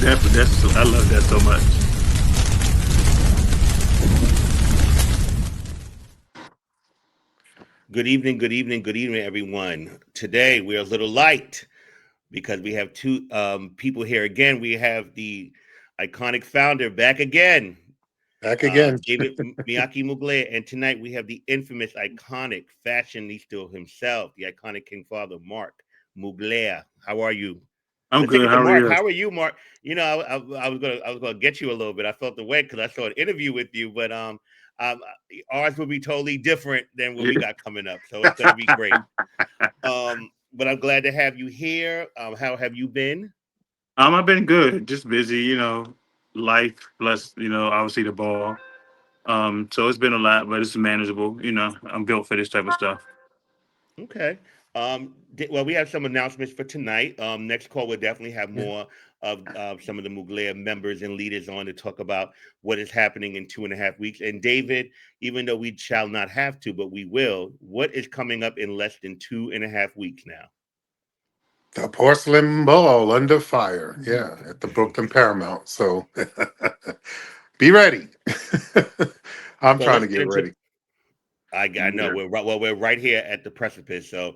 That's I love that so much. Good evening, good evening, good evening, everyone. Today we're a little light because we have two people here again. We have the iconic founder back again, Back again. David Miyake Mugler, and tonight we have the infamous, iconic fashionista himself, the iconic King Father Mark Mugler. How are you? I'm Let's take good. it to How are Mark. you? How are you, Mark? I was gonna get you a little bit. I felt the way because I saw an interview with you, but um, ours will be totally different than what we got coming up. So it's gonna be great. But I'm glad to have you here. How have you been? I've been good. Just busy, life plus, obviously the ball. So it's been a lot, but it's manageable. I'm built for this type of stuff. Okay. Well, we have some announcements for tonight. Next call, we'll definitely have Yeah. more of some of the Mugler members and leaders on to talk about what is happening in 2.5 weeks. And David, even though we shall not have to, but we will, what is coming up in less than 2.5 weeks now? The porcelain ball under fire. Yeah, at the Brooklyn Paramount. So be ready. I'm So trying let's to get get into. ready. I know Yeah. we're right here at the precipice. So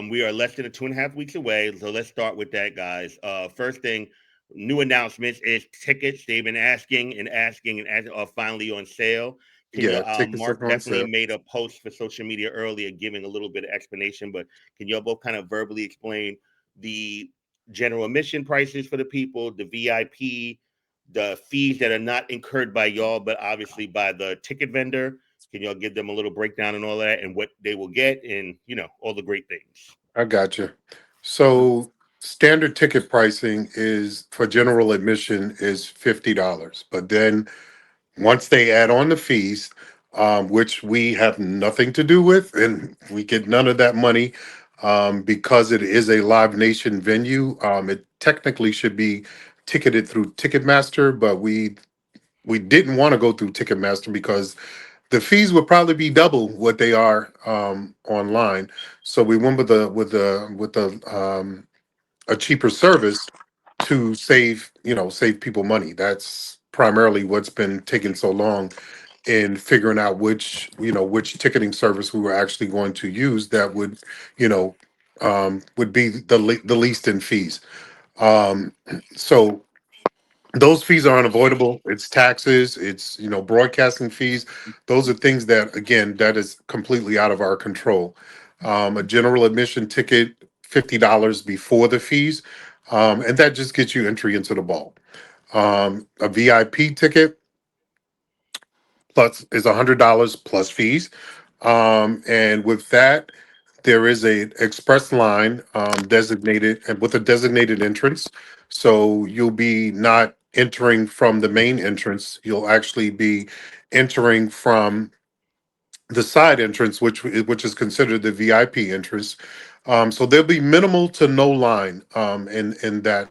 we are less than 2.5 weeks away. So let's start with that, guys. First thing, new announcements is tickets. They've been asking and asking and asking are finally on sale. Can you Yeah, tickets Mark are on definitely sale. made a post for social media earlier giving a little bit of explanation, but can y'all both kind of verbally explain the general admission prices for the people, the VIP, the fees that are not incurred by y'all, but obviously by the ticket vendor? Can y'all give them a little breakdown and all that and what they will get and all the great things? I got you. So standard ticket pricing is for general admission is $50. But then once they add on the fees, which we have nothing to do with, and we get none of that money because it is a Live Nation venue. It technically should be ticketed through Ticketmaster, but we didn't want to go through Ticketmaster because the fees would probably be double what they are online. So we went with the a cheaper service to save people money. That's primarily what's been taking so long in figuring out which ticketing service we were actually going to use that you know would be the least in fees. Um, so those fees are unavoidable. It's taxes, it's broadcasting fees. Those are things that, again, that is completely out of our control. A general admission ticket, $50 before the fees, and that just gets you entry into the ball. A VIP ticket plus is $100 plus fees. And with that, there is a express line designated and with a designated entrance. So you'll be not entering from the main entrance. You'll actually be entering from the side entrance, which is considered the VIP entrance. So there'll be minimal to no line in that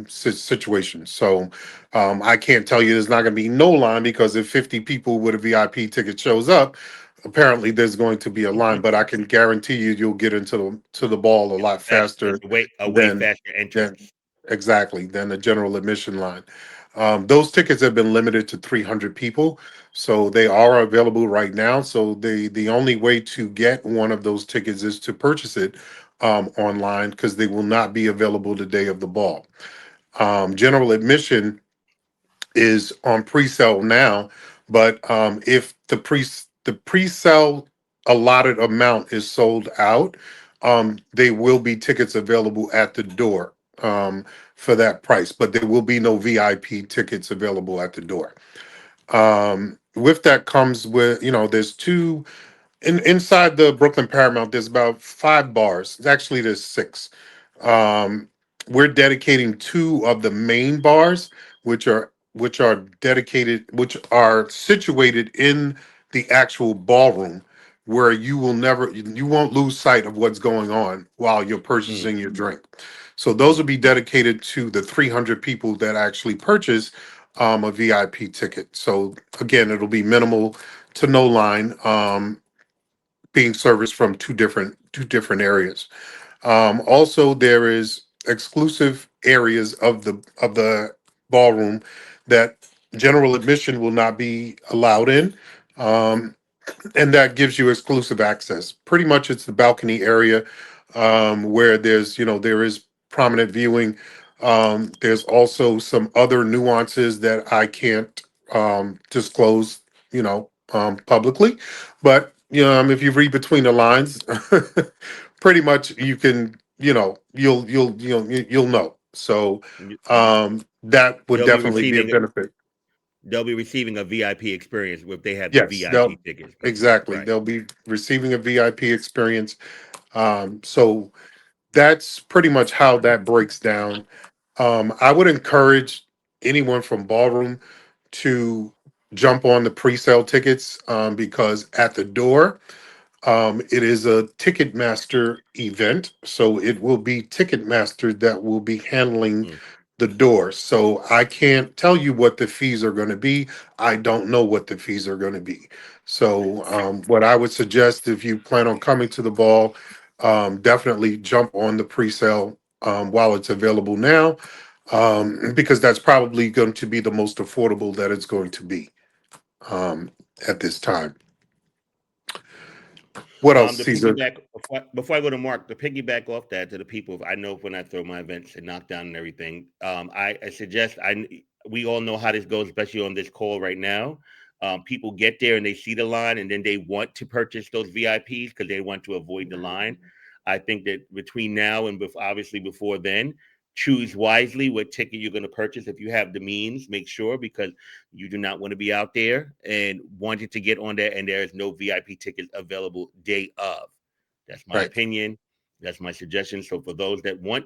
situation. So I can't tell you there's not going to be no line because if 50 people with a VIP ticket shows up, apparently there's going to be a line. But I can guarantee you'll get into the ball a lot That's faster a way than faster than entrance. exactly than the general admission line. Those tickets have been limited to 300 people, so they are available right now. So the only way to get one of those tickets is to purchase it online because they will not be available the day of the ball. General admission is on pre-sale now, but if the pre-sale allotted amount is sold out, they will be tickets available at the door for that price, but there will be no VIP tickets available at the door. With that comes with there's two inside the Brooklyn Paramount. There's about 5 bars. Actually, there's 6. Um, we're dedicating 2 of the main bars, which are situated in the actual ballroom, where you won't lose sight of what's going on while you're Mm. purchasing your drink. So those will be dedicated to the 300 people that actually purchase a VIP ticket. So again, it'll be minimal to no line. Being serviced from two different areas. Also, there is exclusive areas of the ballroom that general admission will not be allowed in. Um, and that gives you exclusive access. Pretty much, it's the balcony area where there's, there is prominent viewing. There's also some other nuances that I can't disclose, publicly. But if you read between the lines, pretty much you can, you'll know. So You- that would They'll be definitely be a receiving benefit. they'll be receiving a VIP experience if they have the Yes, VIP tickets, basically. exactly. Right. They'll be receiving a VIP experience. So that's pretty much how that breaks down. I would encourage anyone from Ballroom to jump on the pre-sale tickets because at the door, it is a Ticketmaster event, so it will be Ticketmaster that will be handling Mm. the door. So I can't tell you what the fees are going to be. I don't know what the fees are going to be. So what I would suggest if you plan on coming to the ball, definitely jump on the pre-sale while it's available now, because that's probably going to be the most affordable that it's going to be um, at this time. What else, The Caesar? piggyback before I go to Mark, the piggyback off that to the people. I know when I throw my events and knockdown and everything, I suggest we all know how this goes, especially on this call right now. People get there and they see the line, and then they want to purchase those VIPs because they want to avoid the line. I think that between now and obviously before then, choose wisely what ticket you're going to purchase. If you have the means, make sure, because you do not want to be out there and wanting to get on there and there is no VIP tickets available day of. That's my Right. opinion. That's my suggestion. So for those that want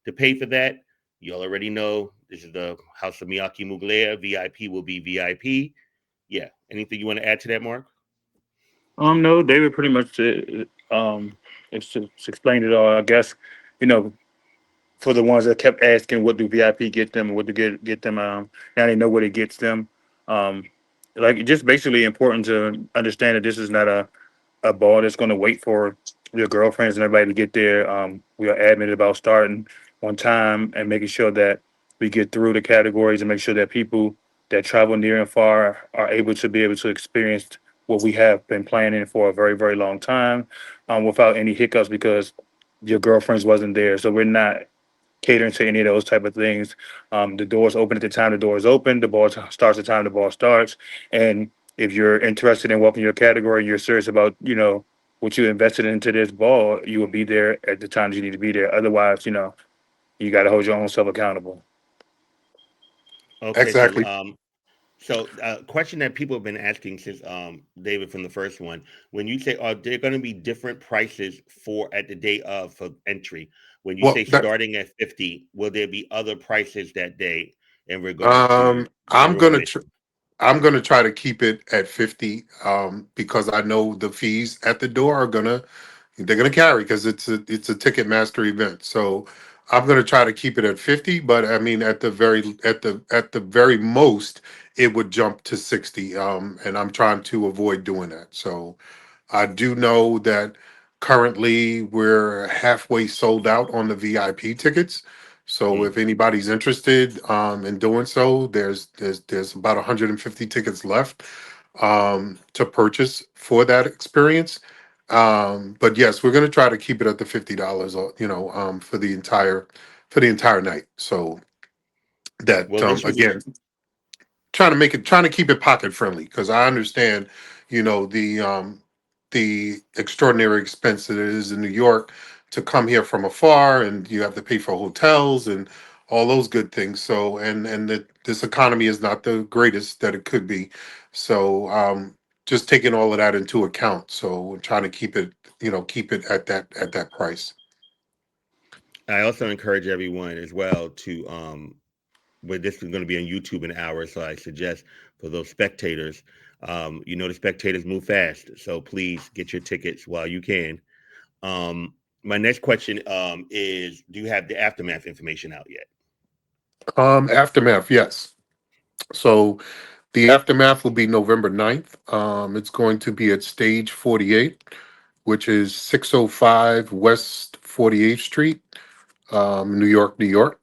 to pay for that, you already know this is the House of Miyake Mugler. VIP will be VIP. Yeah. Anything you want to add to that, Mark? No, David pretty much it's explained it all. I guess, you know, for the ones that kept asking, what do VIP get them, what do get them. Now they know what it gets them. Um, like just basically important to understand that this is not a ball that's going to wait for your girlfriends and everybody to get there. We are adamant about starting on time and making sure that we get through the categories and make sure that people that travel near and far are able to be able to experience what we have been planning for a very, very long time, without any hiccups because your girlfriends wasn't there. So we're not catering to any of those type of things. The doors open at the time the doors open. The ball starts the time the ball starts. And if you're interested in walking your category, you're serious about what you invested into this ball, you will be there at the times you need to be there. Otherwise, you got to hold your own self accountable. Okay. So, Exactly. question that people have been asking since David from the first one, when you say are there going to be different prices for at the day of for entry? When you Well, say starting at 50, will there be other prices that day in regards to um, I'm general gonna admission? I'm gonna try to keep it at 50 because I know the fees at the door are gonna they're gonna carry because it's a Ticketmaster event. So I'm gonna try to keep it at 50, but I mean at the very most it would jump to 60. And I'm trying to avoid doing that. So I do know that currently we're halfway sold out on the VIP tickets. So Mm. if anybody's interested in doing so, there's about 150 tickets left to purchase for that experience. But yes, we're going to try to keep it at the $50, for the entire night. So that Well, this was again, trying to keep it pocket friendly because I understand, the extraordinary expense that it is in New York to come here from afar, and you have to pay for hotels and all those good things. So and that this economy is not the greatest that it could be. So just taking all of that into account. So we're trying to keep it at that price. I also encourage everyone as well to but this is going to be on YouTube in hours, so I suggest for those spectators, the spectators move fast, so please get your tickets while you can. My next question is: do you have the aftermath information out yet? Aftermath, yes. So the aftermath will be November 9th. It's going to be at stage 48, which is 605 West 48th Street, New York, New York.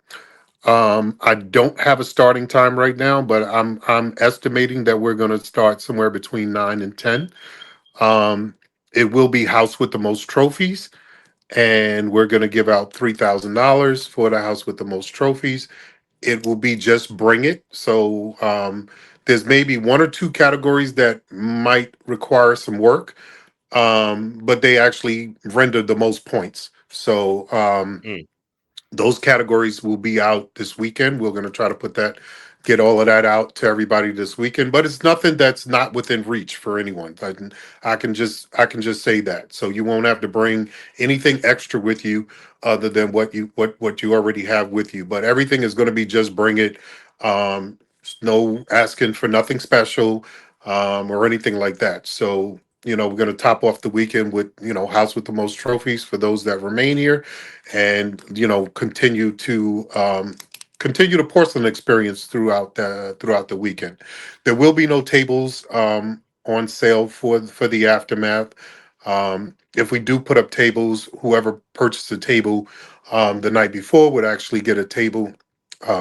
I don't have a starting time right now, but I'm estimating that we're going to start somewhere between 9 and 10. Um, it will be house with the most trophies, and we're going to give out $3,000 for the house with the most trophies. It will be just bring it. So there's maybe one or two categories that might require some work, but they actually render the most points. So Mm. those categories will be out this weekend. We're going to try to get all of that out to everybody this weekend. But it's nothing that's not within reach for anyone. I can just say that. So you won't have to bring anything extra with you other than what you already have with you. But everything is going to be just bring it. No asking for nothing special or anything like that. So we're going to top off the weekend with house with the most trophies for those that remain here, and continue the porcelain experience throughout the weekend. There will be no tables on sale for the aftermath. If we do put up tables, whoever purchased a table the night before would actually get a table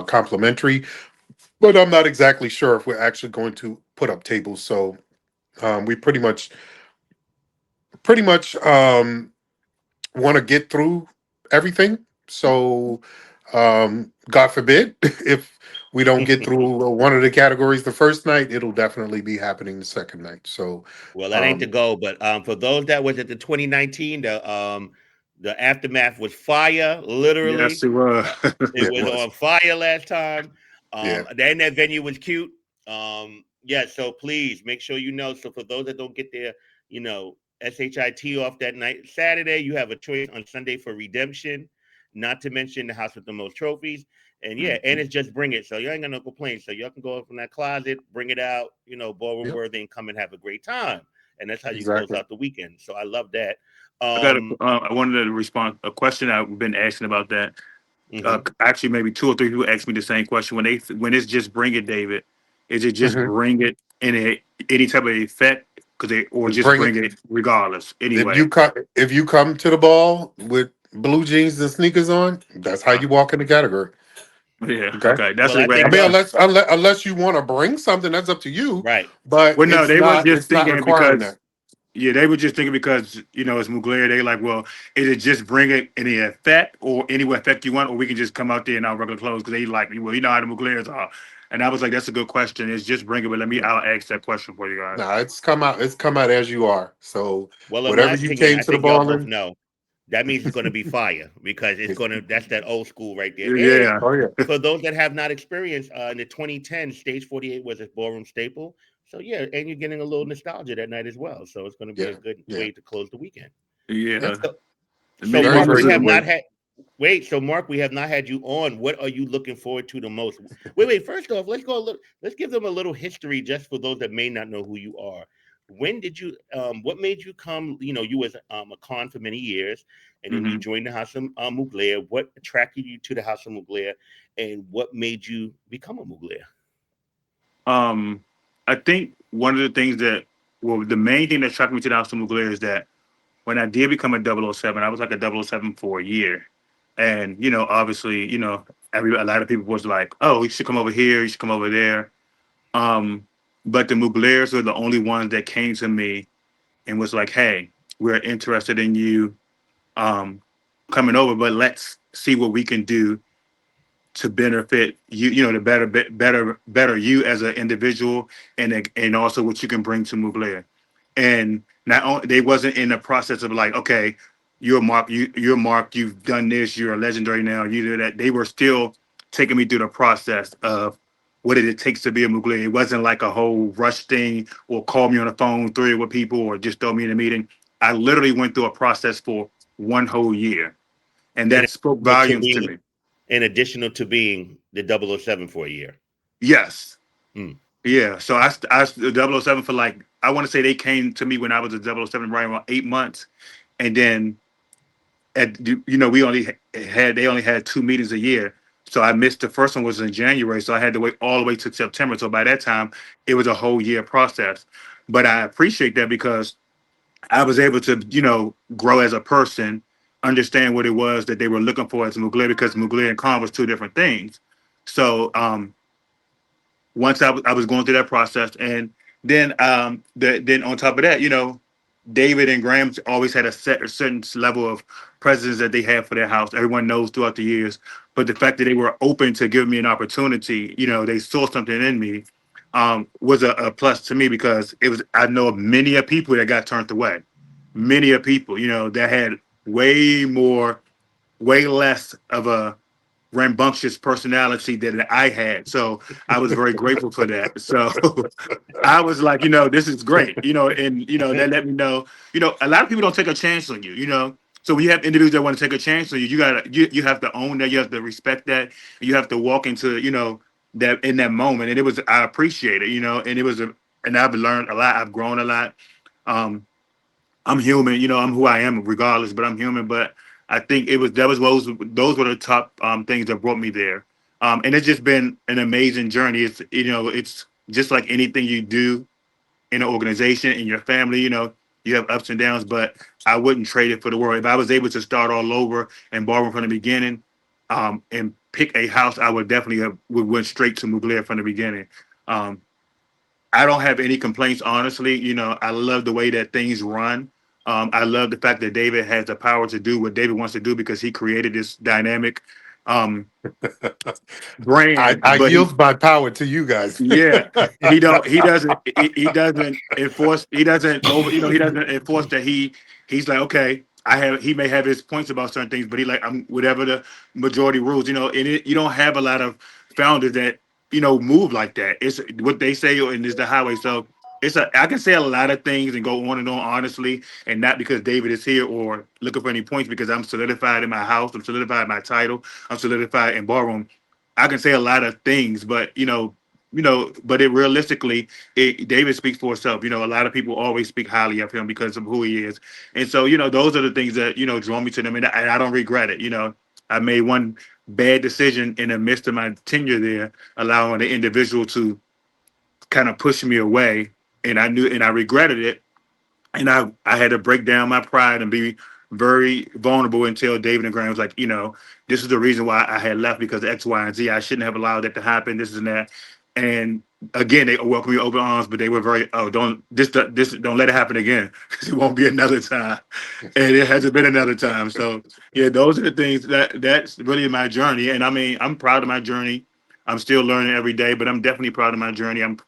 complimentary. But I'm not exactly sure if we're actually going to put up tables. So we pretty much want to get through everything. So, God forbid, if we don't get through one of the categories the first night, it'll definitely be happening the second night. So, Well, that ain't the um, goal, but for those that was at the 2019, the aftermath was fire, Yes, literally. it was. Uh, it yeah, it was was. on fire last time. Yeah. And that venue was cute. Yeah, so please make sure you know. So for those that don't get their, SHIT off that night, Saturday, you have a choice on Sunday for redemption. Not to mention the house with the most trophies. And yeah, and Mhm. it's just bring it. So you ain't got no complaints. So y'all can go from that closet, bring it out, ballroom Yep. worthy, and come and have a great time. And that's how you close Exactly. out the weekend. So I love that. I got Um, I wanted to respond a question I've been asking about that. mhm. Actually, maybe two or three people asked me the same question when it's just bring it, David. Is it just hmm bring it in any type of effect? Or Just just bring it. bring it regardless? If Anyway, you come, if you come to the ball with blue jeans and sneakers on, that's how uh, you walk in the category. yeah, Okay. okay, that's Well, the I way I think mean, I asked. unless you want to bring something, that's up to you. right. But Well, no, it's they was not just it's not thinking requiring because that. yeah, they were just thinking because it's Mugler. They like, well, is it just bring it any effect or any effect you want, or we can just come out there in our regular clothes because they like, well, you know how the Muglers are. And I was like, that's a good question. It's just bring it, but Yeah. I'll ask that question for you guys. Nah, it's come out as you are. So Well, in my whatever you opinion, came I to the think y'all ball both in. know that means it's going to be fire because that's that old school right there. And Yeah, Oh yeah. for those that have not experienced, in the 2010, Stage 48 was a ballroom staple. So yeah, and you're getting a little nostalgia that night as well. So it's going to be a Yeah. good Yeah. way to close the weekend. Yeah. yeah. So, The so meeting Very, Mark, was very we have good. not good. had. Wait, so Mark, we have not had you on. What are you looking forward to the most? Wait. First off, let's go a little. Let's give them a little history, just for those that may not know who you are. When did you? What made you come? You was a con for many years, and then you Hmm. joined the House of Mugler. What attracted you to the House of Mugler, and what made you become a Mugler? Um, I think one of the things that, well, the main thing that attracted me to the House of Mugler is that when I did become a 007, I was like a 007 for a year. And, obviously, a lot of people was like, oh, you should come over here, you should come over there. Um, but the Muglers were the only ones that came to me and was like, hey, we're interested in you um, coming over, but let's see what we can do to benefit you, to better you as an individual, and also what you can bring to Mugler. And not only they wasn't in the process of like, okay, you're Mark, you've done this, you're a legendary now, you do that. They were still taking me through the process of what it takes to be a Mugler. It wasn't like a whole rush thing or call me on the phone, throw it with people, or just throw me in a meeting. I literally went through a process for one whole year, and In that spoke additional to volumes to being, me. the 007 for a year. Yes. Hmm. Yeah. So I 007 for like, I want to say they came to me when I was a 007 right around 8 months. And then, we they only had two meetings a year. So I missed the first one was in January. So I had to wait all the way to September. So by that time, it was a whole year process. But I appreciate that because I was able to, grow as a person, understand what it was that they were looking for as Mugler, because Mugler and Khan was two different things. So once I was going through that process, and then then on top of that, David and Graham always had a certain level of presence that they had for their house. Everyone knows throughout the years, but the fact that they were open to give me an opportunity, they saw something in me, was a plus to me, because it was I know of many of people that got turned away, many of people, that had way more, way less of a rambunctious personality than I had. So I was very grateful for that. So I was like, this is great, and that let me know, a lot of people don't take a chance on you. So when you have individuals that want to take a chance on you, you have to own that, you have to respect that, and you have to walk into, that in that moment. And I appreciate it, and and I've learned a lot, I've grown a lot. Um, I'm human, I'm who I am regardless, but I'm human. But I think those were the top things that brought me there. And it's just been an amazing journey. It's just like anything you do in an organization, in your family, you have ups and downs, but I wouldn't trade it for the world. If I was able to start all over and borrow from the beginning, and pick a house, I would definitely would went straight to Mugler from the beginning. Um, I don't have any complaints, honestly. I love the way that things run. I love the fact that David has the power to do what David wants to do, because he created this dynamic um, brand. I But he yield my power to you guys. yeah, he doesn't enforce, he doesn't over, he doesn't enforce that he's like, okay, he may have his points about certain things, but he like, I'm whatever the majority rules, you don't have a lot of founders that, move like that. It's what they say, and it's the highway. So I can say a lot of things and go on and on, honestly, and not because David is here or looking for any points, because I'm solidified in my house, I'm solidified in my title, I'm solidified in Ballroom. I can say a lot of things, but but it realistically, David speaks for himself. A lot of people always speak highly of him because of who he is, and so those are the things that draw me to them, and I don't regret it. I made one bad decision in the midst of my tenure there, allowing the individual to kind of push me away, and I regretted it, and I had to break down my pride and be very vulnerable and tell David and Graham was like, this is the reason why I had left, because of X, Y, and Z. I shouldn't have allowed that to happen. This and that. And again, they welcomed me with open arms, but they were very, oh, don't let it happen again, because it won't be another time, and it hasn't been another time. So yeah, those are the things that's really my journey, and I mean, I'm proud of my journey. I'm still learning every day, but I'm definitely proud of my journey. I'm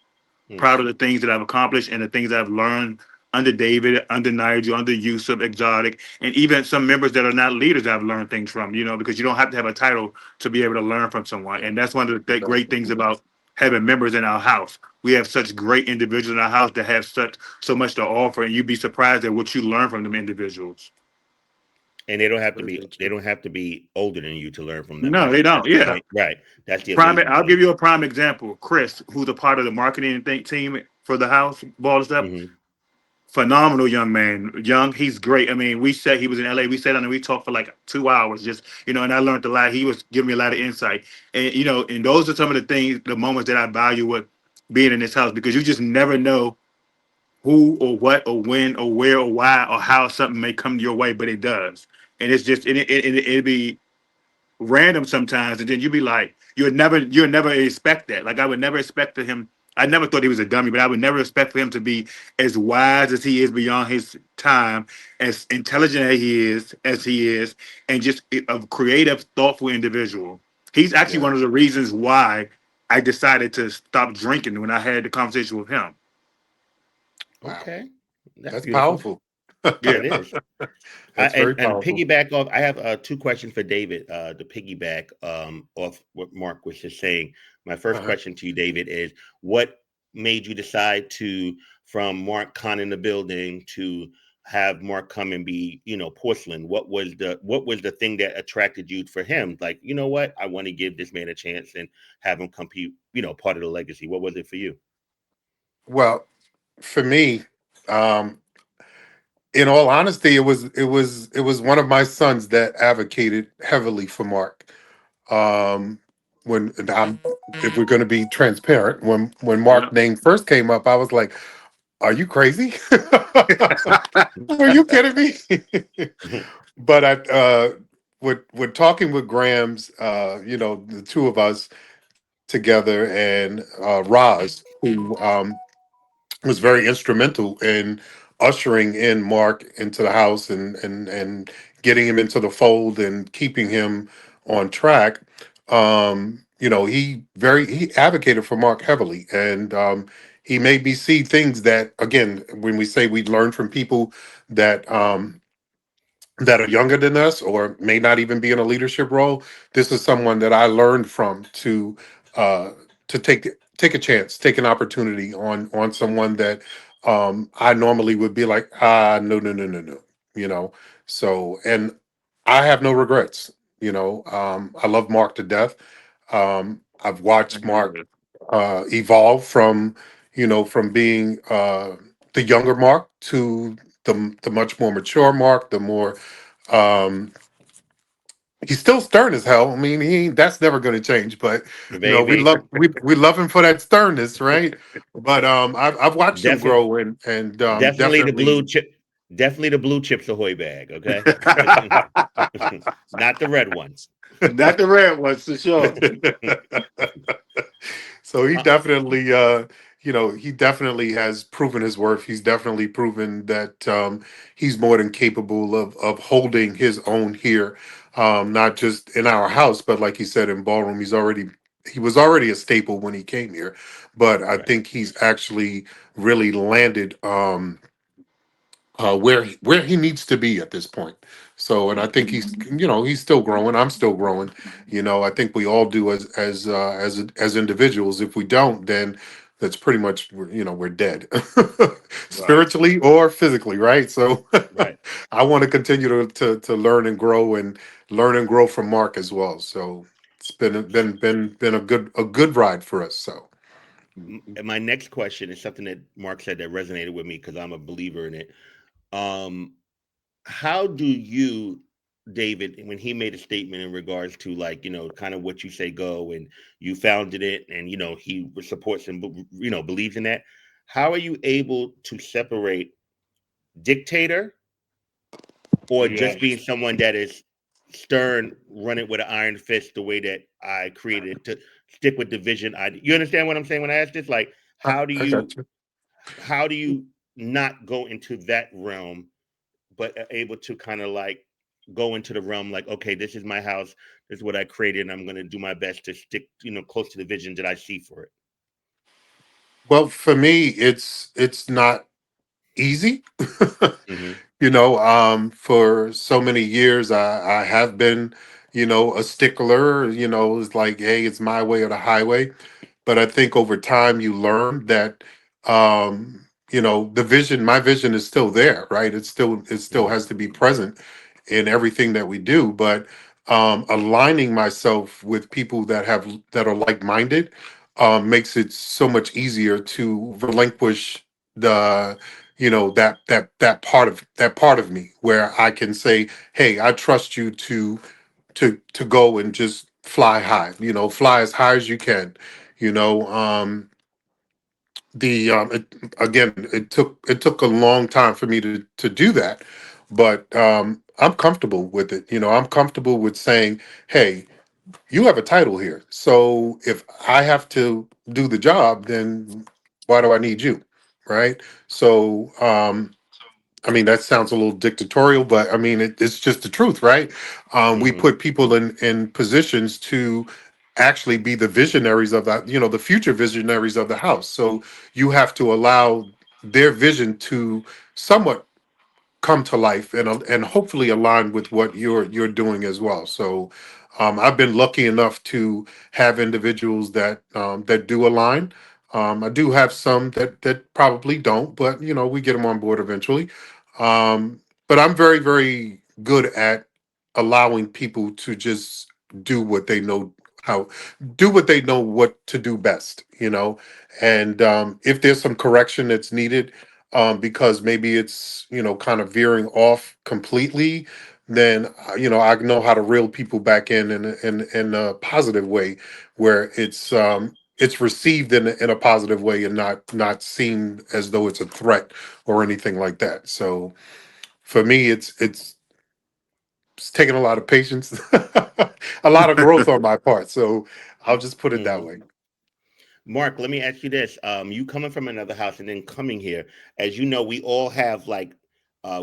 Hmm. proud of the things that I've accomplished and the things I've learned under David, under Nigel, under Yusuf, Exotic, and even some members that are not leaders I've learned things from, because you don't have to have a title to be able to learn from someone. And that's one of the great things about having members in our house. We have such great individuals in our house that have so much to offer, and you'd be surprised at what you learn from them individuals. And they don't have to be older than you to learn from them. No, they don't. That's the Yeah. thing, right? That's the Prime. amazing I'll thing. give you a prime example. Chris, who's a part of the marketing team for the house, ball stuff. Hmm. Phenomenal young man. Young, he's great. I mean, we said he was in LA. We sat down and we talked for like 2 hours, just and I learned a lot. He was giving me a lot of insight, and and those are some of the things, the moments that I value with being in this house, because you just never know who or what or when or where or why or how something may come your way, but it does, and it's just it'd be random sometimes, and then you'd be like, you'd never expect that. Like I would never expect for him. I never thought he was a dummy, but I would never expect for him to be as wise as he is beyond his time, as intelligent as he is, and just a creative, thoughtful individual. He's actually Yeah. one of the reasons why I decided to stop drinking when I had the conversation with him. Wow. Okay, that's That's beautiful. powerful. That Yeah, is. That's very And powerful. piggyback off, I have two questions for David. To piggyback off what Mark was just saying, my first Uh-huh. question to you, David, is what made you decide to, from Mark conning the building to have Mark come and be, Porcelain? What was the thing that attracted you for him? Like, you know what, I want to give this man a chance and have him compete, part of the legacy. What was it for you? Well, for me, um, in all honesty, it was one of my sons that advocated heavily for Mark. Um, when and I'm, if we're going to be transparent, when yeah. Mark name first came up, I was like, "Are you crazy? Are you kidding me?" But with talking with Graham's, the two of us. together, and Roz, who was very instrumental in ushering in Mark into the house, and getting him into the fold and keeping him on track. He advocated for Mark heavily, and he made me see things that, again, when we say we learn from people that that are younger than us or may not even be in a leadership role, this is someone that I learned from uh, to take a chance, take an opportunity on someone that I normally would be like, no, no, no, no, no, you know. So, and I have no regrets. I love Mark to death. I've watched Mark evolve from, from being the younger Mark to the much more mature Mark, the more um, he's still stern as hell. I mean, that's never going to change. But we baby. we love him for that sternness, right? But I've watched him Definitely, grow, and definitely the definitely. blue chip, definitely the blue chips ahoy bag. Okay, not the red ones. Not the red ones for sure. So he Uh, definitely, he definitely has proven his worth. He's definitely proven that he's more than capable of holding his own here, not just in our house, but like you said, in Ballroom. He was already a staple when he came here, but I right. think he's actually really landed. Where he needs to be at this point. So, and I think he's still growing. I'm still growing. I think we all do as individuals. If we don't, then that's pretty much we're dead, Right. spiritually or physically, right? So, Right. I want to continue to learn and grow, and learn and grow from Mark as well. So it's been a good ride for us. So. And my next question is something that Mark said that resonated with me because I'm a believer in it. Um, how do you, David, when he made a statement in regards to, like, kind of what you say go, and you founded it, and he supports and believes in that, how are you able to separate dictator or Yeah. just being someone that is stern, run it with an iron fist the way that I created it, to stick with the vision? You understand what I'm saying when I ask this? Like, I, how do I you got you. how do you not go into that realm, but are able to kind of like go into the realm like, okay, this is my house, this is what I created, and I'm going to do my best to stick, close to the vision that I see for it. Well, for me, it's not easy. Hmm. For so many years, I have been, a stickler. It's like, hey, it's my way or the highway. But I think over time you learn that, my vision is still there, right? It still Hmm. has to be present in everything that we do. But aligning myself with people that are like minded makes it so much easier to relinquish the that part of me where I can say, hey, I trust you to go and just fly high, fly as high as you can. you know um the again, it took a long time for me to do that, but I'm comfortable with it. I'm comfortable with saying, hey, you have a title here, so if I have to do the job, then why do I need you, right? So I mean, that sounds a little dictatorial, but I mean, it's just the truth, right? We Hmm. put people in positions to actually be the visionaries of that, the future visionaries of the house. So you have to allow their vision to somewhat come to life, and hopefully align with what you're doing as well. So I've been lucky enough to have individuals that do align. I do have some that probably don't, but we get them on board eventually. But I'm very, very good at allowing people to just do what they know how do what they know what to do best, and if there's some correction that's needed, because maybe it's kind of veering off completely, then I know how to reel people back in a positive way, where it's received in a positive way, and not seen as though it's a threat or anything like that. So for me, it's taken a lot of patience, a lot of growth on my part. So I'll just put it that Hmm. way. Mark, let me ask you this. You coming from another house and then coming here, as you know, we all have like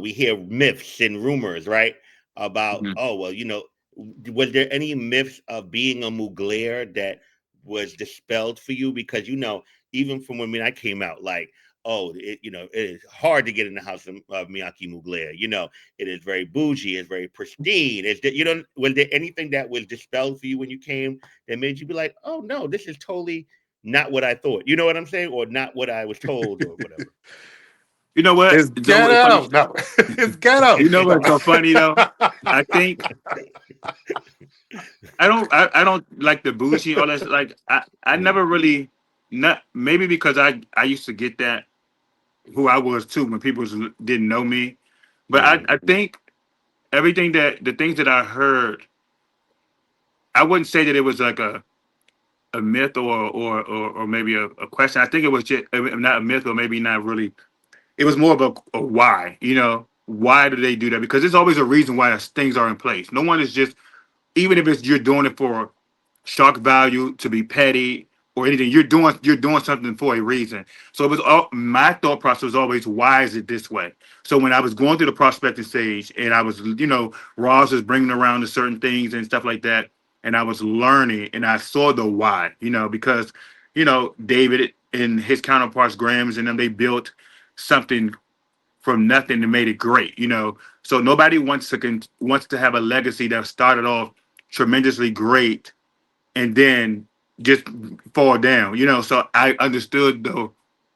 we hear myths and rumors, right? About, Mhm. oh well, was there any myths of being a Mugler that was dispelled for you? Because even from when I came out, like, oh, it is hard to get in the house of Miyake Mugler. It is very bougie, it's very pristine. Is that was there anything that was dispelled for you when you came that made you be like, oh no, this is totally not what I thought. You know what I'm saying? Or not what I was told or whatever. You know what? It's So it's funny. ghetto. No, it's ghetto. You know No. what's so funny though? I think I don't like the bougie all that. Like I Mm, never really not maybe because I used to get that who I was too when people didn't know me. But mm, I think everything that the things that I heard, I wouldn't say that it was like a myth or maybe a question. I think it was just not a myth or maybe not really. It was more of a why. Why do they do that? Because there's always a reason why things are in place. No one is just even if it's you're doing it for shock value to be petty or anything. You're doing something for a reason. So it was all my thought process was always why is it this way. So when I was going through the prospecting stage and I was Ross was bringing around to certain things and stuff like that, and I was learning and I saw the why. Because David and his counterparts Grams and them they built something from nothing and made it great. So nobody wants to have a legacy that started off tremendously great and then just fall down. So I understood the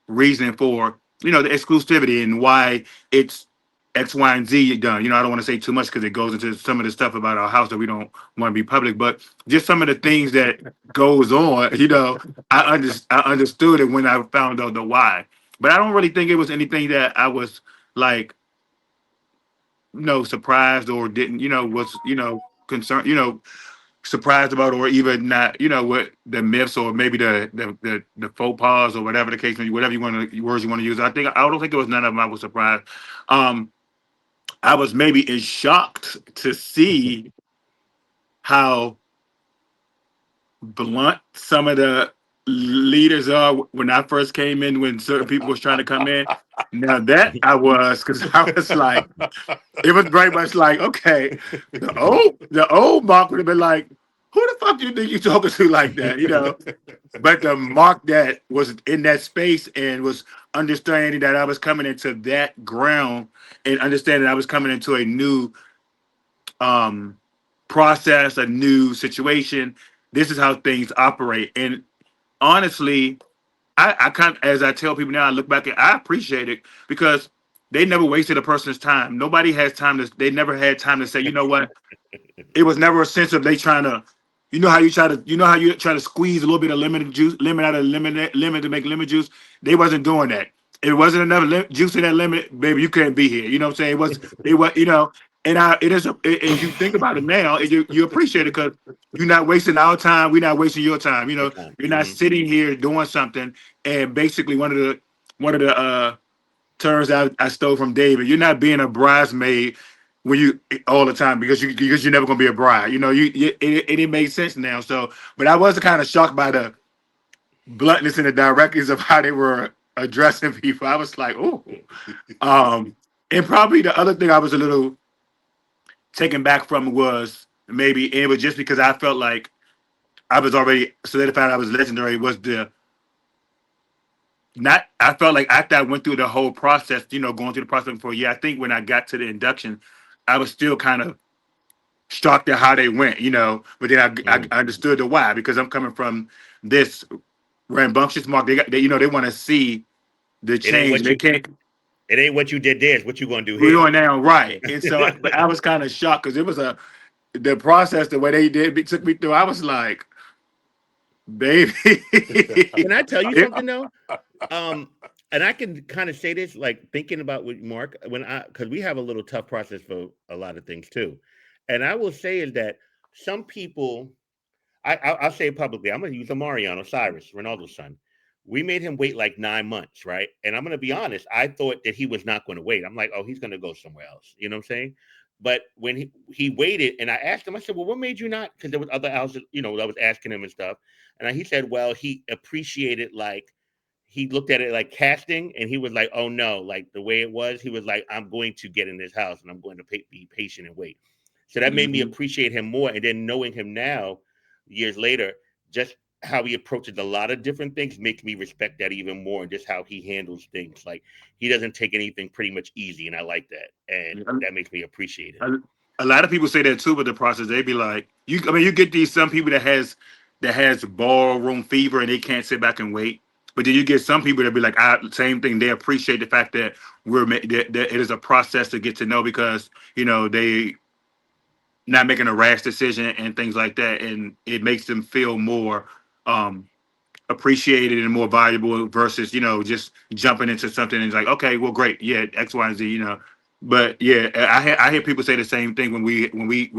reason for the exclusivity and why it's X, Y, and Z done. I don't want to say too much because it goes into some of the stuff about our house that we don't want to be public, but just some of the things that goes on. I understood it when I found out the why, but I don't really think it was anything that I was like surprised or didn't was concerned surprised about or even not what the myths or maybe the faux pas or whatever the case may be, whatever words you want to use. I don't think it was none of them I was surprised. um I was maybe in shocked to see how blunt some of the leaders are when I first came in when certain people was trying to come in. Now that I was because I was like it was very much like, okay, the old Mark would have been like, who the fuck do you think you talking to like that? But the Mark that was in that space and was understanding that I was coming into that ground and understanding I was coming into a new um process, a new situation. This is how things operate. And honestly, I kind of, as I tell people now, I look back and I appreciate it because they never wasted a person's time. Nobody has time to. They never had time to say, you know what? It was never a sense of they trying to. How you try to squeeze a little bit of lemon out of lemon to make lemon juice. They wasn't doing that. If it wasn't enough juice in that lemon, baby, you couldn't be here. You know what I'm saying? It was. And it is. If you think about it now, you appreciate it because you're not wasting our time. We're not wasting your time. your time. You're not sitting here doing something. And basically, one of the terms I stole from David. You're not being a bridesmaid when you all the time because you're never gonna be a bride. It made sense now. So, but I was kind of shocked by the bluntness and the directness of how they were addressing people. I was like, oh, and probably the other thing I was a little taken back from was maybe and it was just because I felt like I was already solidified. I was legendary. Was the not I felt like after I went through the whole process, going through the process for a year, I think when I got to the induction, I was still kind of shocked at how they went. But then I Mm. understood the why because I'm coming from this rambunctious mark. They want to see the It ain't change. what They you. can't. It ain't what you did there. It's what you gonna do We're here. doing now right, and so but I was kind of shocked because it was the process the way they did it took me through. I was like, baby, Can I tell you it, something though? Um, and I can kind of say this, like thinking about with Mark, because we have a little tough process for a lot of things too. And I will say is that some people, I'll say it publicly, I'm going to use a Mariano Cyrus, Ronaldo's son. We made him wait like 9 months, right? And I'm going to be honest, I thought that he was not going to wait. I'm like, oh, he's going to go somewhere else. You know what I'm saying? But when he waited, and I asked him, I said, "Well, what made you not?" Because there was other houses, I was asking him and stuff, and he said, "Well, he appreciated like." He looked at it like casting, and he was like, "Oh no!" Like the way it was, he was like, "I'm going to get in this house, and I'm going to be patient and wait." So that made me Hmm. appreciate him more. And then knowing him now, years later, just how he approaches a lot of different things makes me respect that even more, and just how he handles things. Like he doesn't take anything pretty much easy, and I like that, and that makes me appreciate him. A, a lot of people say that too with the process. They be like, you. I mean, you get these some people that has ballroom fever and they can't sit back and wait. But then you get some people that be like, same thing. They appreciate the fact that that it is a process to get to know because they not making a rash decision and things like that, and it makes them feel more um, appreciated and more valuable versus just jumping into something and it's like, okay, well, great, yeah, X, Y, and Z, But yeah, I hear people say the same thing when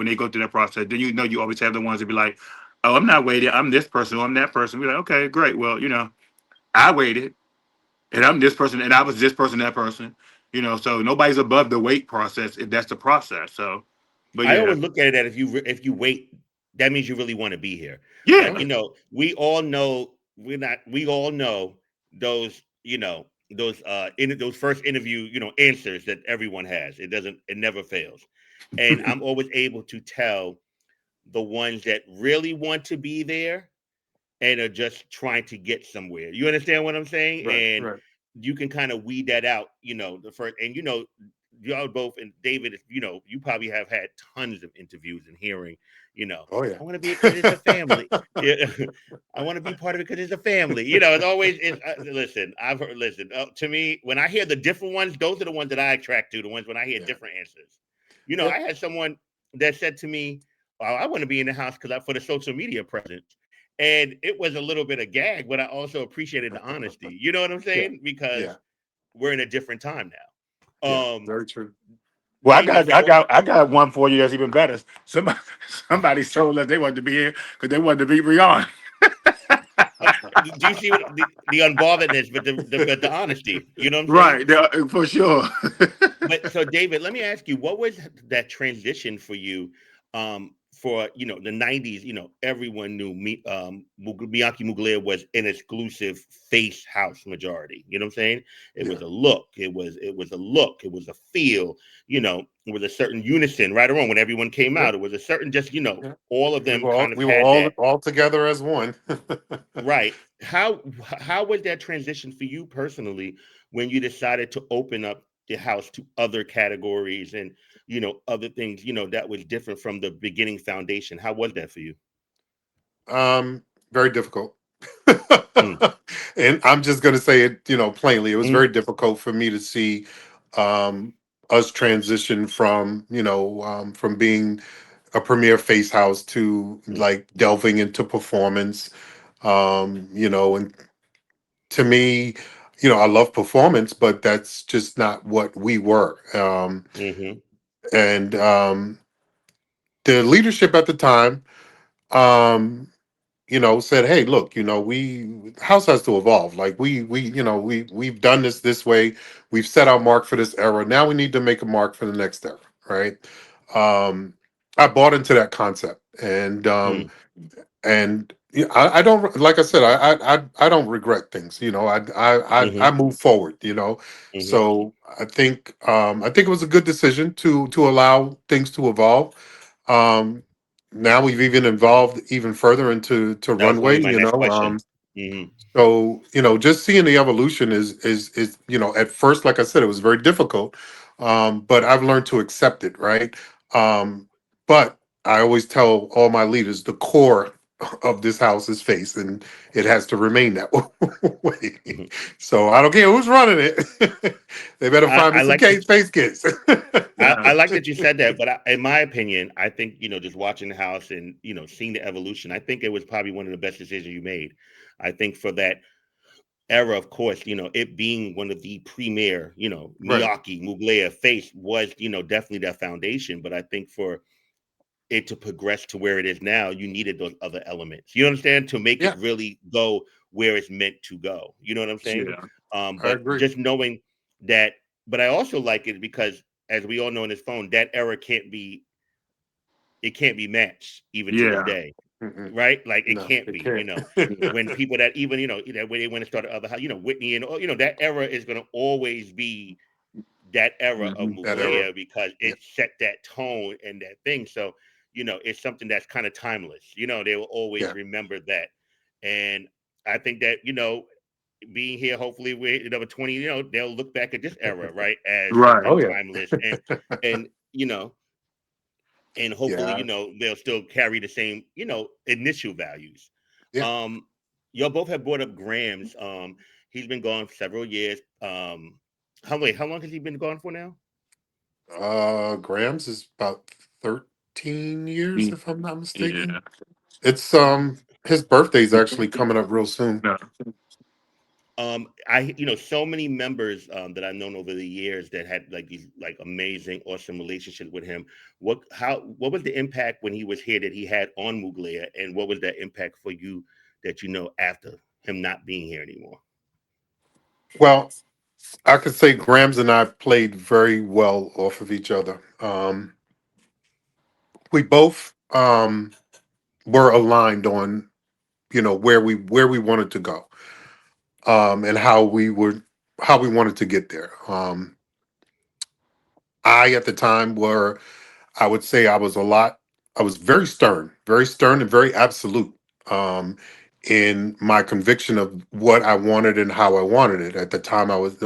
they go through that process. Then you always have the ones that be like, oh, I'm not waiting, I'm this person, or I'm that person. We're like, okay, great, well, I waited, and I'm this person, and I was this person, that person. So nobody's above the wait process if that's the process. So, but I yeah, always look at it that if you wait, that means you really want to be here. yeah, Like we all know we're not. We all know those those first interview answers that everyone has. It never fails, and I'm always able to tell the ones that really want to be there and are just trying to get somewhere. You understand what I'm saying? Right, And right. you can kind of weed that out, the first, and y'all both, and David, you probably have had tons of interviews and hearing, Oh yeah. I want to be because it's a family. Yeah. I want to be part of it because it's a family. It's always, listen, listen, to me, when I hear the different ones, those are the ones that I attract to, the ones when I hear Yeah. different answers. Yeah. I had someone that said to me, oh, I want to be in the house for the social media presence. And it was a little bit of gag, but I also appreciated the honesty. You know what I'm Yeah. saying? Yeah. Because we're in a different time now. Yeah. Very true. Well, I David, got, for I all, got, I got one for you that's even better. Somebody told us they wanted to be here because they wanted to be Rihanna. do you see what the unbotheredness, but the honesty? You know what I'm saying? Right, for sure. But so, David, let me ask you, what was that transition for you? For the '90s, everyone knew Miyake Mugler was an exclusive face house majority. You know what I'm saying? It was Yeah. a look. It was a look. It was a feel. It was a certain unison, right or wrong. When everyone came Yeah. out, it was a certain just Yeah. all of We them were all kind of we were had all that. all together as one. Right. How was that transition for you personally when you decided to open up the house to other categories and other things, that was different from the beginning foundation? How was that for you? Very difficult. Mm, And I'm just going to say it, plainly. It was mm, very difficult for me to see um, us transition from being a premier face house to mm, like delving into performance. And to me, I love performance, but that's just not what we were. mhm, And the leadership at the time, um, said, "Hey, look, we house has to evolve. Like we've done this way. We've set our mark for this era. Now we need to make a mark for the next era, right?" Um, I bought into that concept, mm, and I don't, like I said, I don't regret things. I mhm, move forward. mhm. So I think it was a good decision to allow things to evolve. Um, Now we've even evolved even further into That was going to runway. be my next question. Mhm, So just seeing the evolution is at first, like I said, it was very difficult, but I've learned to accept it, right? Um, but I always tell all my leaders the core of this house is face, and it has to remain that way. mhm. So I don't care who's running it; they better I, find me I some like that. case face kids. I Yeah. like that you said that, but in my opinion, I think just watching the house and seeing the evolution, I think it was probably one of the best decisions you made. I think for that era, of course, it being one of the premier, Right? Miyake Mugler face was, definitely that foundation. But I think for it to progress to where it is now, you needed those other elements. You understand, to make it Yeah, really go where it's meant to go. You know what I'm saying? Yeah. I But agree. just knowing that, but I also like it because as we all know in this phone, that era can't be matched even to this Yeah. day, Mm-mm. right? Like it No, can't it be, can't. when people that even, that way they went and started other, Whitney and, that era is going to always be that era of Hmm. That era. Mugler because Yeah. it set that tone and that thing. So, it's something that's kind of timeless. They will always Yeah. remember that. And I think that, being here, hopefully we're another 20, they'll look back at this era, right, as Right. something Oh yeah. timeless, and, and hopefully, Yeah. they'll still carry the same, initial values. Yeah. Um, y'all both have brought up Grams. He's been gone for several years. How long has he been gone for now? Grams is about 13 years, if I'm not mistaken. Yeah. It's his birthday's actually coming up real soon. No. So many members that I've known over the years that had like these like amazing, awesome relationships with him. What was the impact when he was here that he had on Mugler, and what was that impact for you that after him not being here anymore? Well, I could say Grams and I played very well off of each other. We both were aligned on where we wanted to go, and how we wanted to get there. I at the time were I would say I was very stern and very absolute, um, in my conviction of what I wanted and how I wanted it. At the time, I was,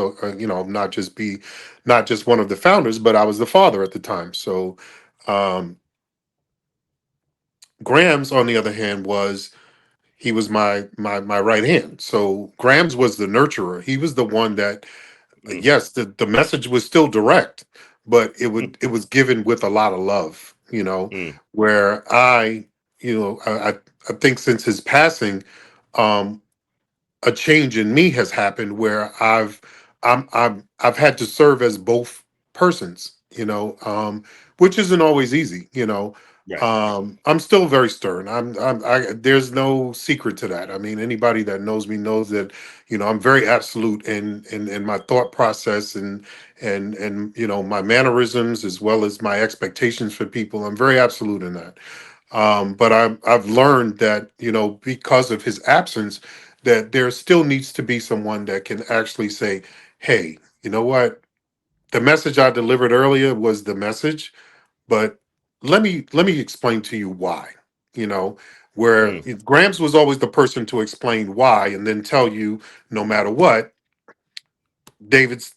not just one of the founders, but I was the father at the time. So, um, Grams, on the other hand, he was my right hand. So Grams was the nurturer. He was the one that, Mm, yes, the message was still direct, but it was given with a lot of love, mm, where I think since his passing, um a change in me has happened where I've had to serve as both persons, which isn't always easy. right. I'm still very stern. There's no secret to that. I mean, anybody that knows me knows that, I'm very absolute in my thought process and my mannerisms as well as my expectations for people. I'm very absolute in that. But I've learned that, because of his absence, that there still needs to be someone that can actually say, "Hey, you know what? The message I delivered earlier was the message, but let me explain to you why." You know, where Mm, Gramps was always the person to explain why and then tell you, no matter what, David's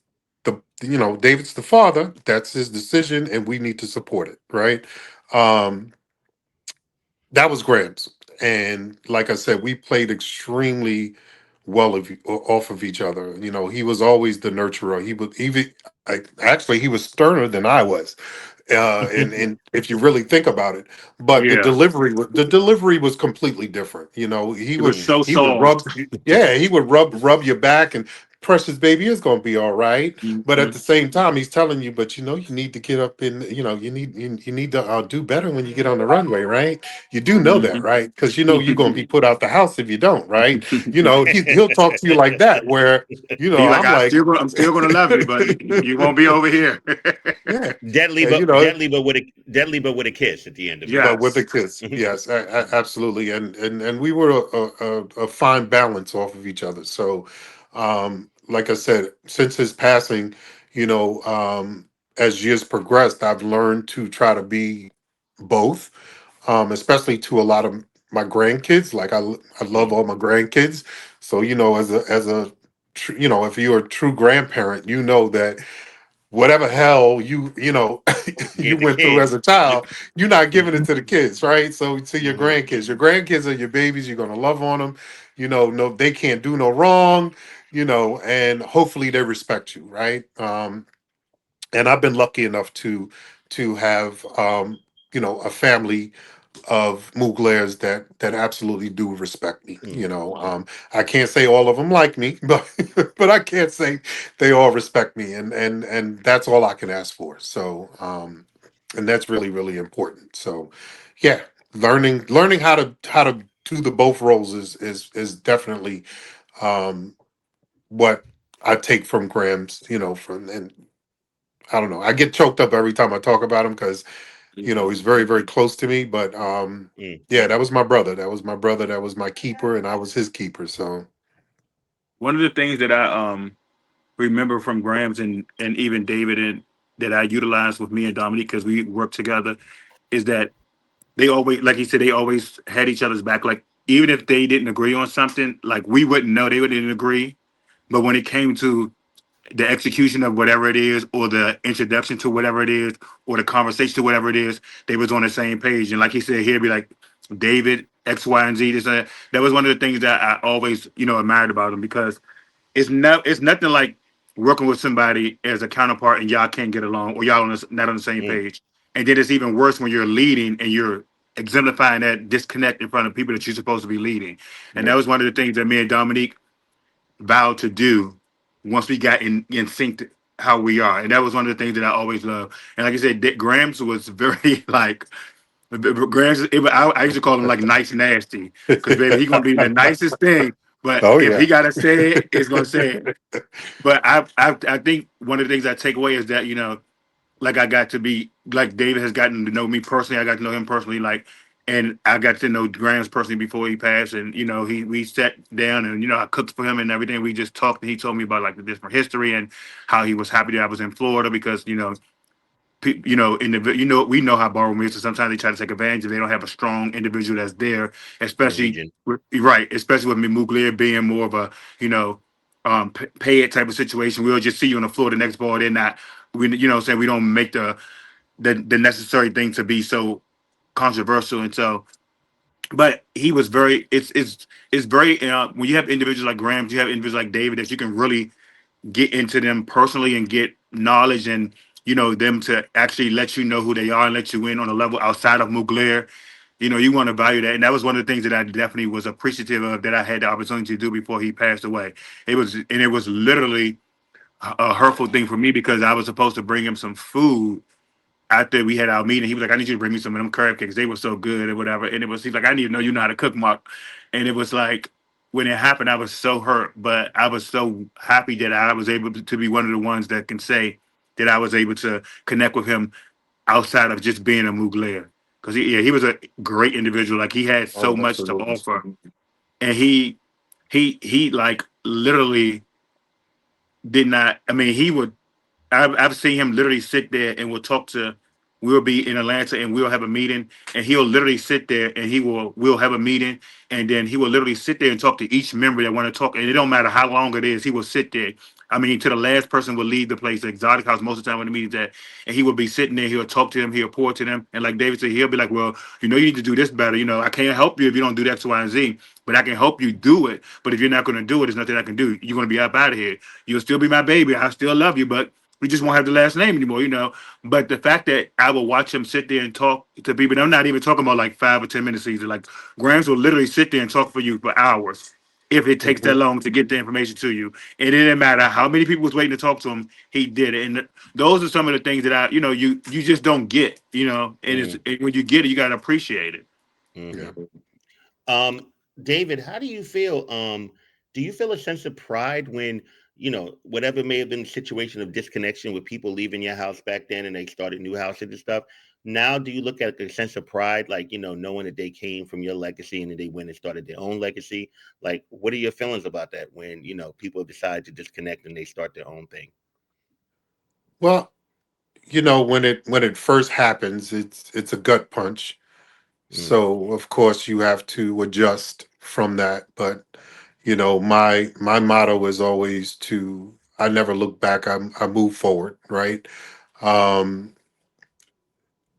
David's the father. That's his decision, and we need to support it, right? Um, That was Grams. And like I said, we played extremely well off of each other. He was always the nurturer. Actually, he was sterner than I was. And if you really think about it, but the Yeah. delivery was completely different. He It was would mm, so he would rub, soft. yeah, he would rub your back and precious baby is going to be all right. But at Mhm. the same time, he's telling you, but you need to get up in, you need to do better when you get on the runway, right? You do know that, Mhm. right? Because you're going to be put out the house if you don't, right? He'll talk to you like that, where He like, I'm like, I'm still gonna love you, but you won't be over here. yeah, deadly, and deadly, but with a kiss at the end of it. but with the Yes. kids, yes, absolutely, and we were a fine balance off of each other. So, like I said, since his passing, as years progressed, I've learned to try to be both, especially to a lot of my grandkids. Like I love Mm, all my grandkids. So if you're a true grandparent, you know that whatever hell you give the went through as kids. a child, you're not giving it Mhm, to the kids, right? So to mhm. your grandkids are your babies. You're gonna love on them. No, they can't do no wrong. And hopefully they respect you, right? And I've been lucky enough to have a family of Muglares that absolutely do respect me. Mm. I can't say all of them like me, but I can't say they all respect me, and that's all I can ask for. So, and that's really really important. So, yeah, learning how to do the both roles is definitely what I take from Graham's, from and I don't know. I get choked up every time I talk about him because he's very very close to me. But Mm. yeah, that was my brother. That was my brother. That was my keeper, and I was his keeper. So One of the things that I remember from Grams and even David and that I utilized with me and Dominique because we worked together is that they always, like he said, they always had each other's back. Like even if they didn't agree on something, like we wouldn't know they wouldn't agree. But when it came to the execution of whatever it is, or the introduction to whatever it is, or the conversation to whatever it is, they was on the same page. And like he said, he'd be like, David X, Y, and Z. This and that. That was one of the things that I always, admired about him because it's nothing like working with somebody as a counterpart and y'all can't get along or y'all not on the same Mm. page. And then it's even worse when you're leading and you're exemplifying that disconnect in front of people that you're supposed to be leading. And that yeah, was one of the things that me and Dominique vowed to do once we got in sync to how we are. And that was one of the things that I always loved. And like I said, Dick Grams was very like Grams. I used to call him like nice nasty because baby, he gonna be the nicest thing. But oh if he yeah, gotta say it, it's gonna say it. But I think one of the things I take away is that like I got to be like David has gotten to know me personally. I got to know him personally, like, and I got to know Grams personally before he passed. And we sat down and I cooked for him and everything. We just talked and he told me about like the different history and how he was happy that I was in Florida because we know how Ballroom is. So sometimes they try to take advantage if they don't have a strong individual that's there, In the especially region. right, especially with me Mugler being more of a pay it type of situation. We'll just see you on the floor the next ball. They're not. What I'm saying, we don't make the necessary thing to be so controversial. And so, but he was very. It's very when you have individuals like Graham, you have individuals like David that you can really get into them personally and get knowledge and them to actually let you know who they are and let you in on a level outside of Mugler. You want to value that, and that was one of the things that I definitely was appreciative of that I had the opportunity to do before he passed away. It was literally a hurtful thing for me because I was supposed to bring him some food after we had our meeting. He was like, "I need you to bring me some of them crab cakes. They were so good or whatever." And he's like, "I need to know you know how to cook, Mark." And it was like when it happened, I was so hurt, but I was so happy that I was able to be one of the ones that can say that I was able to connect with him outside of just being a Mugler. Because he was a great individual. Like he had so oh much to absolutely. offer, and he like literally did not. I mean, he would I've seen him literally sit there and we'll talk to. We'll be in Atlanta and we'll have a meeting, and he'll literally sit there and we'll have a meeting, and then he will literally sit there and talk to each member that want to talk, and it don't matter how long it is. He will sit there. I mean, to the last person will leave the place, the exotic house, most of the time when the meeting's at, and he will be sitting there. He'll talk to them. He'll pour to them, and like David said, he'll be like, "Well, you need to do this better. I can't help you if you don't do X, Y, and Z, but I can help you do it. But if you're not going to do it, there's nothing I can do. You're going to be up out of here. You'll still be my baby. I still love you, but." We just won't have the last name anymore. But the fact that I will watch him sit there and talk to people, and I'm not even talking about like 5 or 10 minutes season. Like Grams will literally sit there and talk for you for hours if it takes that Mhm. long to get the information to you. And it didn't matter how many people was waiting to talk to him, he did it. And those are some of the things that you just don't get, and Mm. when you get it, you gotta appreciate it. Hmm. Yeah. David, how do you feel? Do you feel a sense of pride when, whatever may have been the situation of disconnection with people leaving your house back then and they started new houses and stuff? Now, do you look at a sense of pride, like, knowing that they came from your legacy and then they went and started their own legacy? Like, what are your feelings about that when, people decide to disconnect and they start their own thing? Well, when it first happens, it's a gut punch. Mm. So of course you have to adjust from that. But my motto is always to I never look back. I move forward. Right. Um,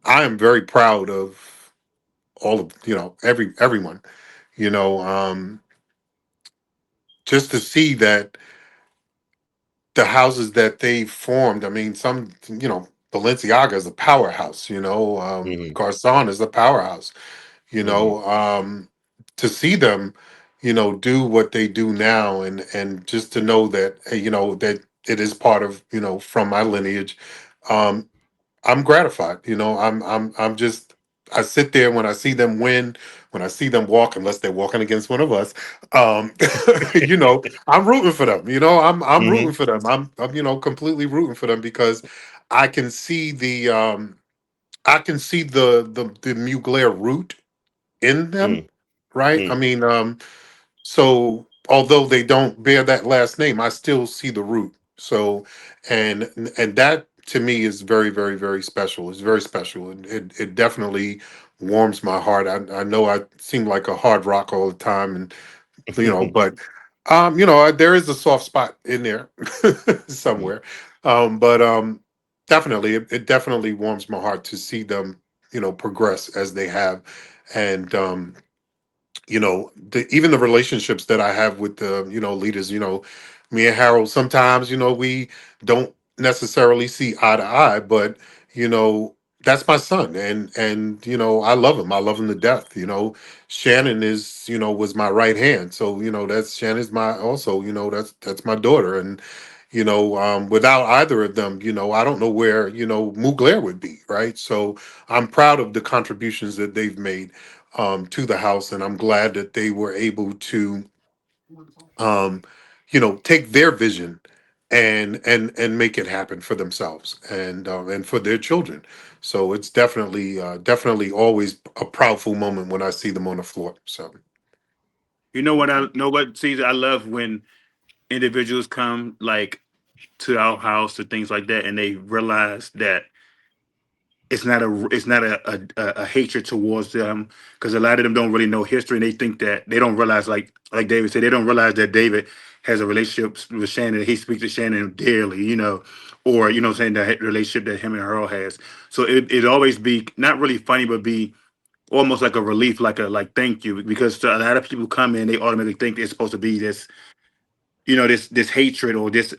I am very proud of all of everyone. You know, um, just to see that the houses that they formed. I mean, Balenciaga is a powerhouse. Hmm. Garcon is a powerhouse. you Hmm. know um to see them do what they do now, and just to know that that it is part of from my lineage. um I'm gratified. I'm just I sit there when I see them win, when I see them walk, unless they're walking against one of us. um I'm rooting for them. I'm rooting Hmm. for them. I'm completely rooting for them because I can see I can see the Mugler root in them, Mm, right? I mm. mean, so although they don't bear that last name, I still see the root. So and and that to me is very, very, very special. It's very special. It definitely warms my heart. I know I seem like a hard rock all the time, and but there is a soft spot in there Mhm. somewhere. But definitely, it definitely warms my heart to see them, progress as they have, and even the relationships that I have with the leaders. Me and Harold, sometimes we don't necessarily see eye to eye, but you know that's my son, and I love him. I love him to death. Shannon is was my right hand, so that's Shannon's my also that's my daughter, and without either of them, I don't know where Mugler would be, right? So I'm proud of the contributions that they've made to the house, and I'm glad that they were able to, um, take their vision and make it happen for themselves and for their children. So it's definitely always a proudful moment when I see them on the floor. So You know what I know what Caesar I love when individuals come like to our house or things like that, and they realize that it's not a hatred towards them, because a lot of them don't really know history, and they think that they don't realize, like David said, they don't realize that David has a relationship with Shannon. He speaks to Shannon daily, or saying that relationship that him and Earl has. So it always be not really funny, but be almost like a relief, like thank you, because a lot of people come in, they automatically think it's supposed to be this, this hatred or this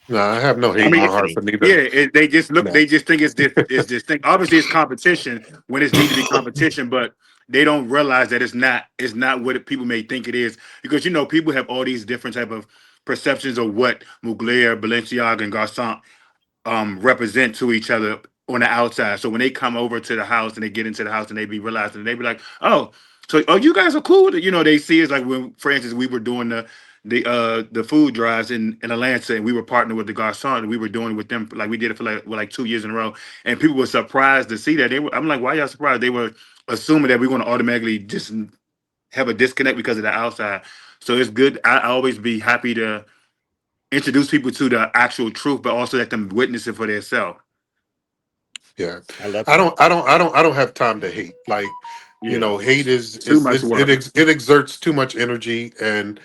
no, I have no hate I in mean, my heart Animosity. for neither. yeah, they just look. No, They just think it's this thing. Obviously, it's competition when it's need to be competition, but they don't realize that it's not what people may think it is, because people have all these different type of perceptions of what Mugler, Balenciaga, and Garcon represent to each other on the outside. So when they come over to the house and they get into the house and they be realizing, they be like, oh, so you guys are cool. They see it's like when, for instance, we were doing the food drives in Atlanta, and we were partnered with the Garcon, and we were doing it with them, like we did it for like 2 years in a row, and people were surprised to see that. I'm like, why y'all surprised? They were assuming that we're going to automatically just have a disconnect because of the outside. So it's good. I always be happy to introduce people to the actual truth, but also let them witness it for themselves. yeah, I love I that. don't, I don't, I don't, I don't have time to hate. Like, Yeah, hate too much work. it exerts too much energy, and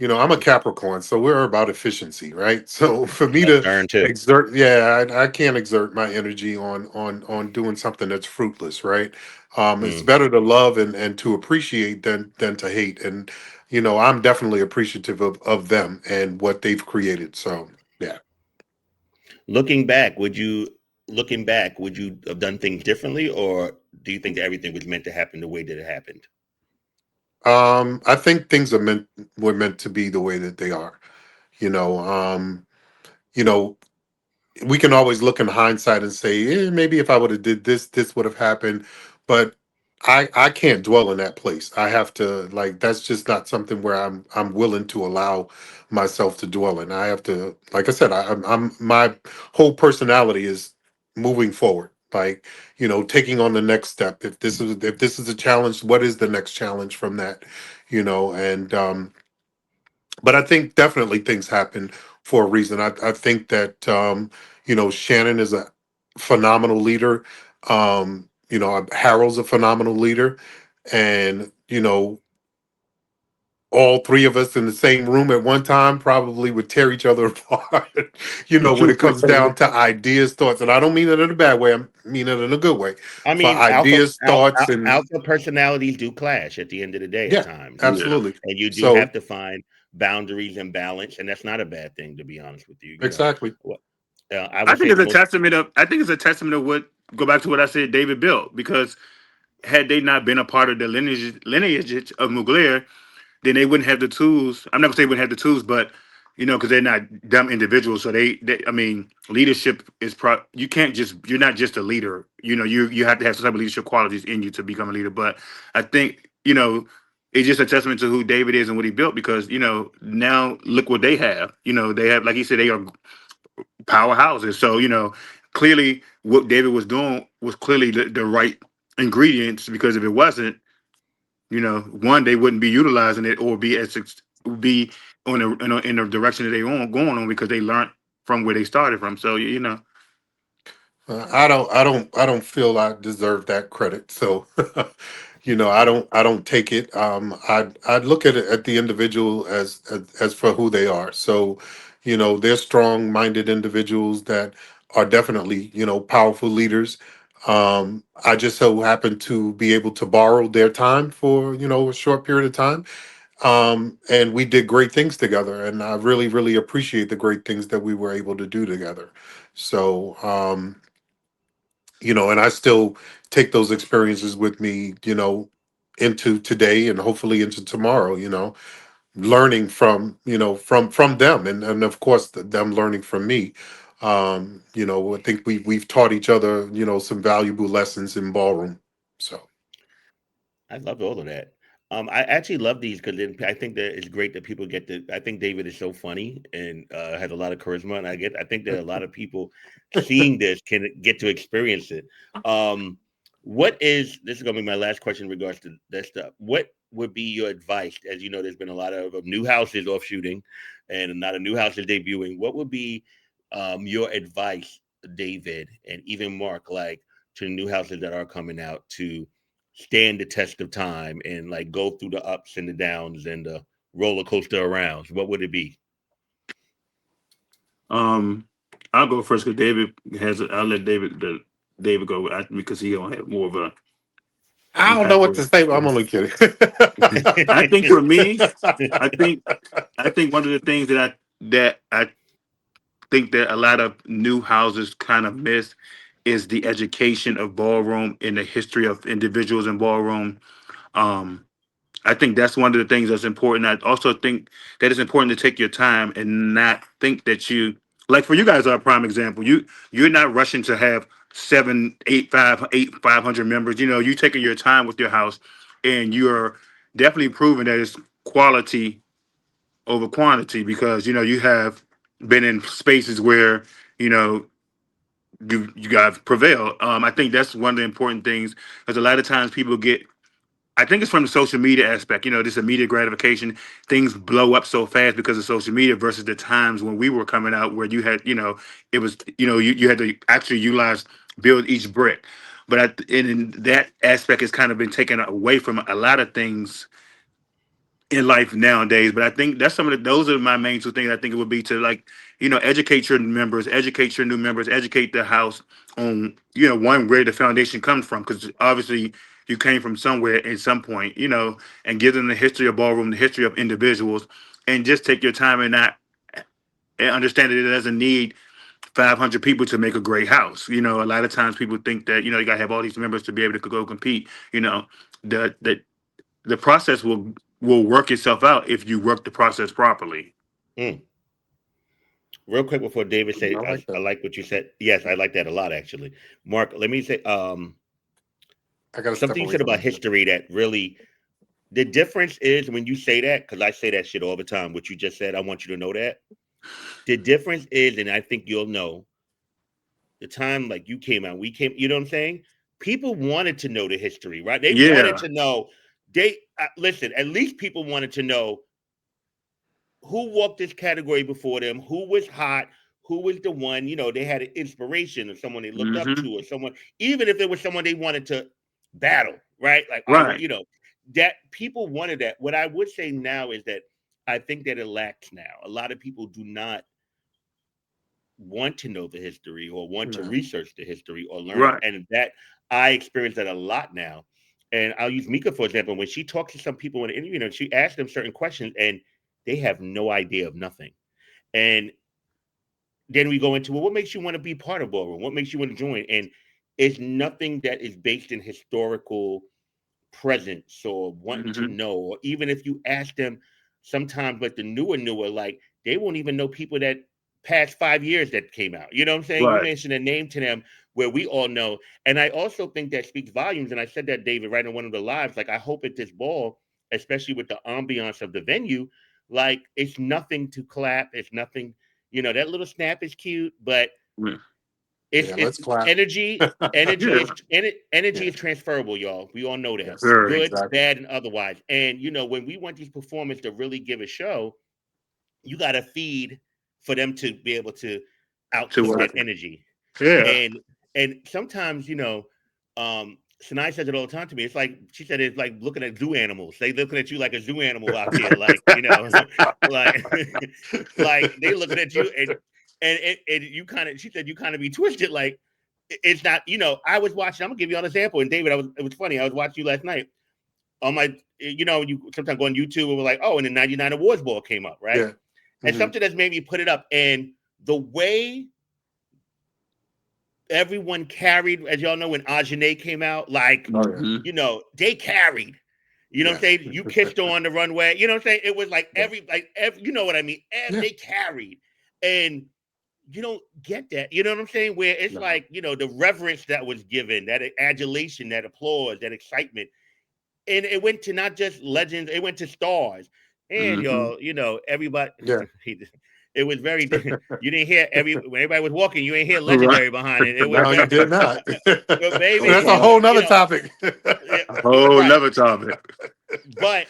I'm a Capricorn, so we're about efficiency, right? So for I'm me a to Stern too. exert, yeah, I can't exert my energy on doing something that's fruitless, right? It's Mm. better to love and to appreciate than to hate, and I'm definitely appreciative of them and what they've created. So yeah. Looking back, would you have done things differently, or do you think that everything was meant to happen the way that it happened? I think things were meant to be the way that they are. You know, um, you know, we can always look in hindsight and say, maybe if I would have did this, this would have happened. But I can't dwell in that place. I have to, like, that's just not something where I'm willing to allow myself to dwell in. I have to, like I said, I'm my whole personality is moving forward. Like, taking on the next step. If this is a challenge, what is the next challenge from that? And but I think definitely things happen for a reason. I think that Shannon is a phenomenal leader. Harold's a phenomenal leader, and all three of us in the same room at one time probably would tear each other apart. When it comes down to ideas, thoughts, and I don't mean it in a bad way. I mean it in a good way. I For mean, alpha ideas, thoughts, and alpha personalities do clash at the end of the day at yeah, times, Yeah, absolutely. and you do So have to find boundaries and balance, and that's not a bad thing, to be honest with you. exactly. What I would say, I think it's a testament of what, go back to what I said, David built, because had they not been a part of the lineage of Mugler, then they wouldn't have the tools. I'm not gonna say they wouldn't have the tools, but because they're not dumb individuals. So I mean, leadership is you can't just, you're not just a leader. You have to have some type of leadership qualities in you to become a leader. But I think it's just a testament to who David is and what he built, because now look what they have. They have, like he said, they are powerhouses. So clearly what David was doing was clearly the right ingredients, because if it wasn't, one, they wouldn't be utilizing it or be be in the direction that they on going on, because they learned from where they started from. So I don't feel I deserve that credit. So, I don't take it. I'd look at the individual as for who they are. So, they're strong-minded individuals that are definitely, powerful leaders. I just so happen to be able to borrow their time for, a short period of time. And we did great things together, and I really, really appreciate the great things that we were able to do together. So, and I still take those experiences with me, into today and hopefully into tomorrow, learning from them, and of course them learning from me. I think we've taught each other, some valuable lessons in ballroom. So I love all of that. I actually love these because I think that it's great that people get to. I think David is so funny and has a lot of charisma, and I think that a lot of people seeing this can get to experience it. Um, what is this is going to be my last question in regards to that stuff? What would be your advice? As you know, there's been a lot of new houses offshooting, and a lot of new houses debuting. What would be your advice, David, and even Mark, like to new houses that are coming out to stand the test of time and like go through the ups and the downs and the roller coaster arounds, what would it be? um, I'll go first because David has. I'll let David go because he don't have more of a I don't know what to impactful. say, but I'm only kidding. I think for me, I think I think one of the things that I think that a lot of new houses kind of miss is the education of ballroom and the history of individuals in ballroom. Um, I think that's one of the things that's important. I also think that it's important to take your time and not think that like for you guys are a prime example. You're not rushing to have seven, eight, 500 members. You taking your time with your house, and you're definitely proving that it's quality over quantity, because you have been in spaces where you know you guys prevail. I think that's one of the important things, because a lot of times people get. I think it's from the social media aspect. This immediate gratification. Things blow up so fast because of social media versus the times when we were coming out, where you had, it was, you had to actually build each brick. But in that aspect, it's kind of been taken away from a lot of things in life nowadays. But I think that's those are my main two things. I think it would be to, like, educate your members, educate your new members, educate the house on, one, where the foundation comes from, because obviously you came from somewhere at some point, and give them the history of ballroom, the history of individuals, and just take your time and not and understand that it doesn't need 500 people to make a great house. A lot of times people think that, you got to have all these members to be able to go compete. The the the process will work itself out if you work the process properly. Mm. Real quick before David I say, like I that. like what you said. Yes, I like that a lot actually. Mark, let me say I got to step something you away said from about him. history that really the difference is when you say that, because I say that shit all the time. What you just said, I want you to know that. The difference is, and I think you'll know, the time like you came out, we came, you know what I'm saying? People wanted to know the history, right? They wanted Yeah. to know. They listen. At least people wanted to know who walked this category before them, who was hot, who was the one. They had an inspiration of someone they looked up Hmm. to, or someone, even if it was someone they wanted to battle, right? Like I want, Right. that people wanted that. What I would say now is that I think that it lacks now. A lot of people do not want to know the history or want to No. research the history or learn it. Right. And that I experience that a lot now. And I'll use Mika for example. When she talks to some people in an interview, she asks them certain questions and they have no idea of nothing. And then we go into, well, what makes you want to be part of Ballroom? What makes you want to join? And it's nothing that is based in historical presence or wanting to Hmm. know. Or even if you ask them sometimes, but the newer, like they won't even know people that past 5 years that came out. You know what I'm saying? You Right. mentioned a name to them where we all know. And I also think that speaks volumes. And I said that, David, right in one of the lives. Like, I hope at this ball, especially with the ambiance of the venue, like it's nothing to clap. It's nothing, that little snap is cute, but It's Yeah, let's it's clap. energy. Yeah. Energy Yeah. is transferable, y'all. We all know that, Yes, Very. good, exactly. bad, and otherwise. And when we want these performers to really give a show, you got to feed for them to be able to To output that what? Exactly. energy. Yeah. And sometimes Sinai says it all the time to me. It's like she said it's like looking at zoo animals. They looking at you like a zoo animal out there, like like like they looking at you and you kind of, she said, you kind of be twisted, like it's not, I was watching, I'm gonna give you an example. And David, it was funny, I was watching you last night on my, you sometimes go on YouTube and we're like, oh, and the 99 awards ball came up, right? Yeah. And Hmm. something that's made me put it up. And the way everyone carried, as y'all know, when Ajane came out, like, Oh yeah. Mhm. they carried. You know what I'm Yes. saying? You kissed her on the runway. You know what I'm saying? It was like Yeah. every, you know what I mean? Yeah. They carried. And you don't get that. You know what I'm saying? Where it's No. like, the reverence that was given, that adulation, that applause, that excitement. And it went to not just legends, it went to stars. And Mhm. y'all, everybody, Yeah. it was very, you didn't hear when everybody was walking, you ain't hear Right. legendary behind it. It was No, you very, did not. but Oh baby, That's a boy. whole nother topic. yeah, A whole right. nother topic. But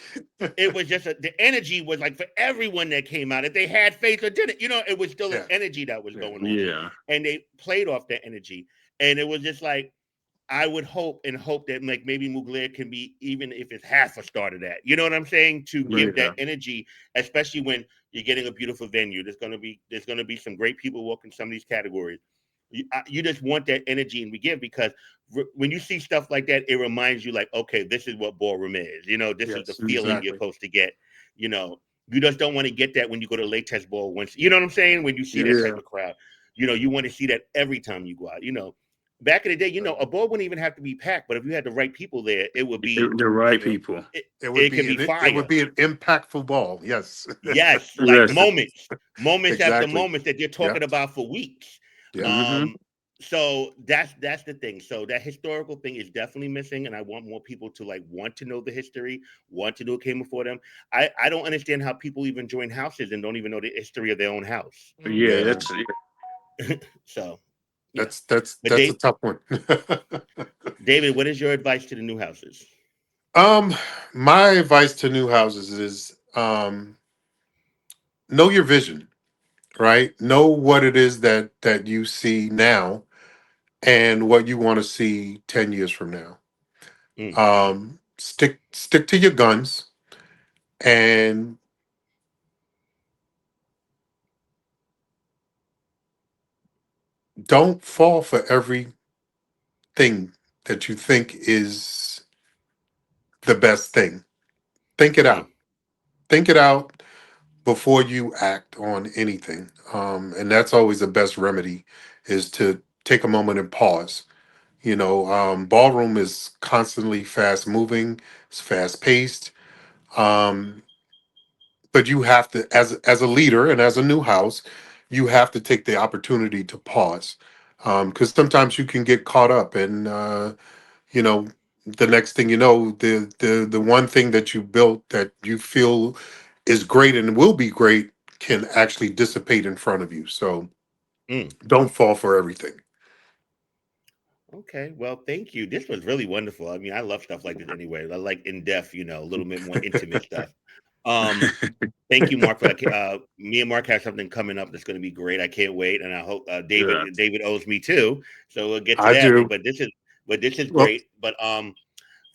it was just the energy was like for everyone that came out. If they had faith or didn't, it was still an Yeah. energy that was Yeah. going on. Yeah. And they played off that energy. And it was just like, I would hope that like maybe Mugler can be, even if it's half a start of that. You know what I'm saying? To give that Yeah. energy, especially when you're getting a beautiful venue. There's gonna be some great people walking some of these categories. You just want that energy, and we give, because when you see stuff like that, it reminds you like, okay, this is what ballroom is. This is the Yes. feeling you're Exactly. supposed to get. You know, you just don't want to get that when you go to latex ball once. You know what I'm saying? When you see that type Yeah. of crowd, you want to see that every time you go out. Back in the day, a ball wouldn't even have to be packed, but if you had the right people there, it would be, The right It would, people. it, it would it could be be it would fire. be an impactful ball. Yes. Yes, like Listen. moments after Exactly. moments that you're Yeah. talking about for weeks. Yeah. Hmm. Um, so that's the thing. So that historical thing is definitely missing, and I want more people to like want to know the history, want to know what came before them. I don't understand how people even join houses and don't even know the history of their own house. Yeah. Yeah. That's So yeah, but That's a tough one. David, what is your advice to the new houses? um, my advice to new houses is know your vision, right? Know what it is that you see now and what you want to see 10 years from now. Mm, Stick to your guns and don't fall for everything that you think is the best thing. Think it mm, out. Think it out before you act on anything. And that's always the best remedy, is to take a moment and pause. Ballroom is constantly fast moving, it's fast paced. Um, but you have to, as a leader and as a new house, you have to take the opportunity to pause, because sometimes you can get caught up and you know the next thing you know, the one thing that you built that you feel is great and will be great can actually dissipate in front of you. So mm. don't fall for everything. Okay, well, thank you. This was really wonderful. I mean, I love stuff like this anyway. I like in depth, a little bit more intimate stuff. Um, Thank you, Mark, for that. Me and Mark have something coming up that's going to be great. I can't wait, and I hope yeah. David owes me too. So we'll get to I that. do. But this is Well, great. But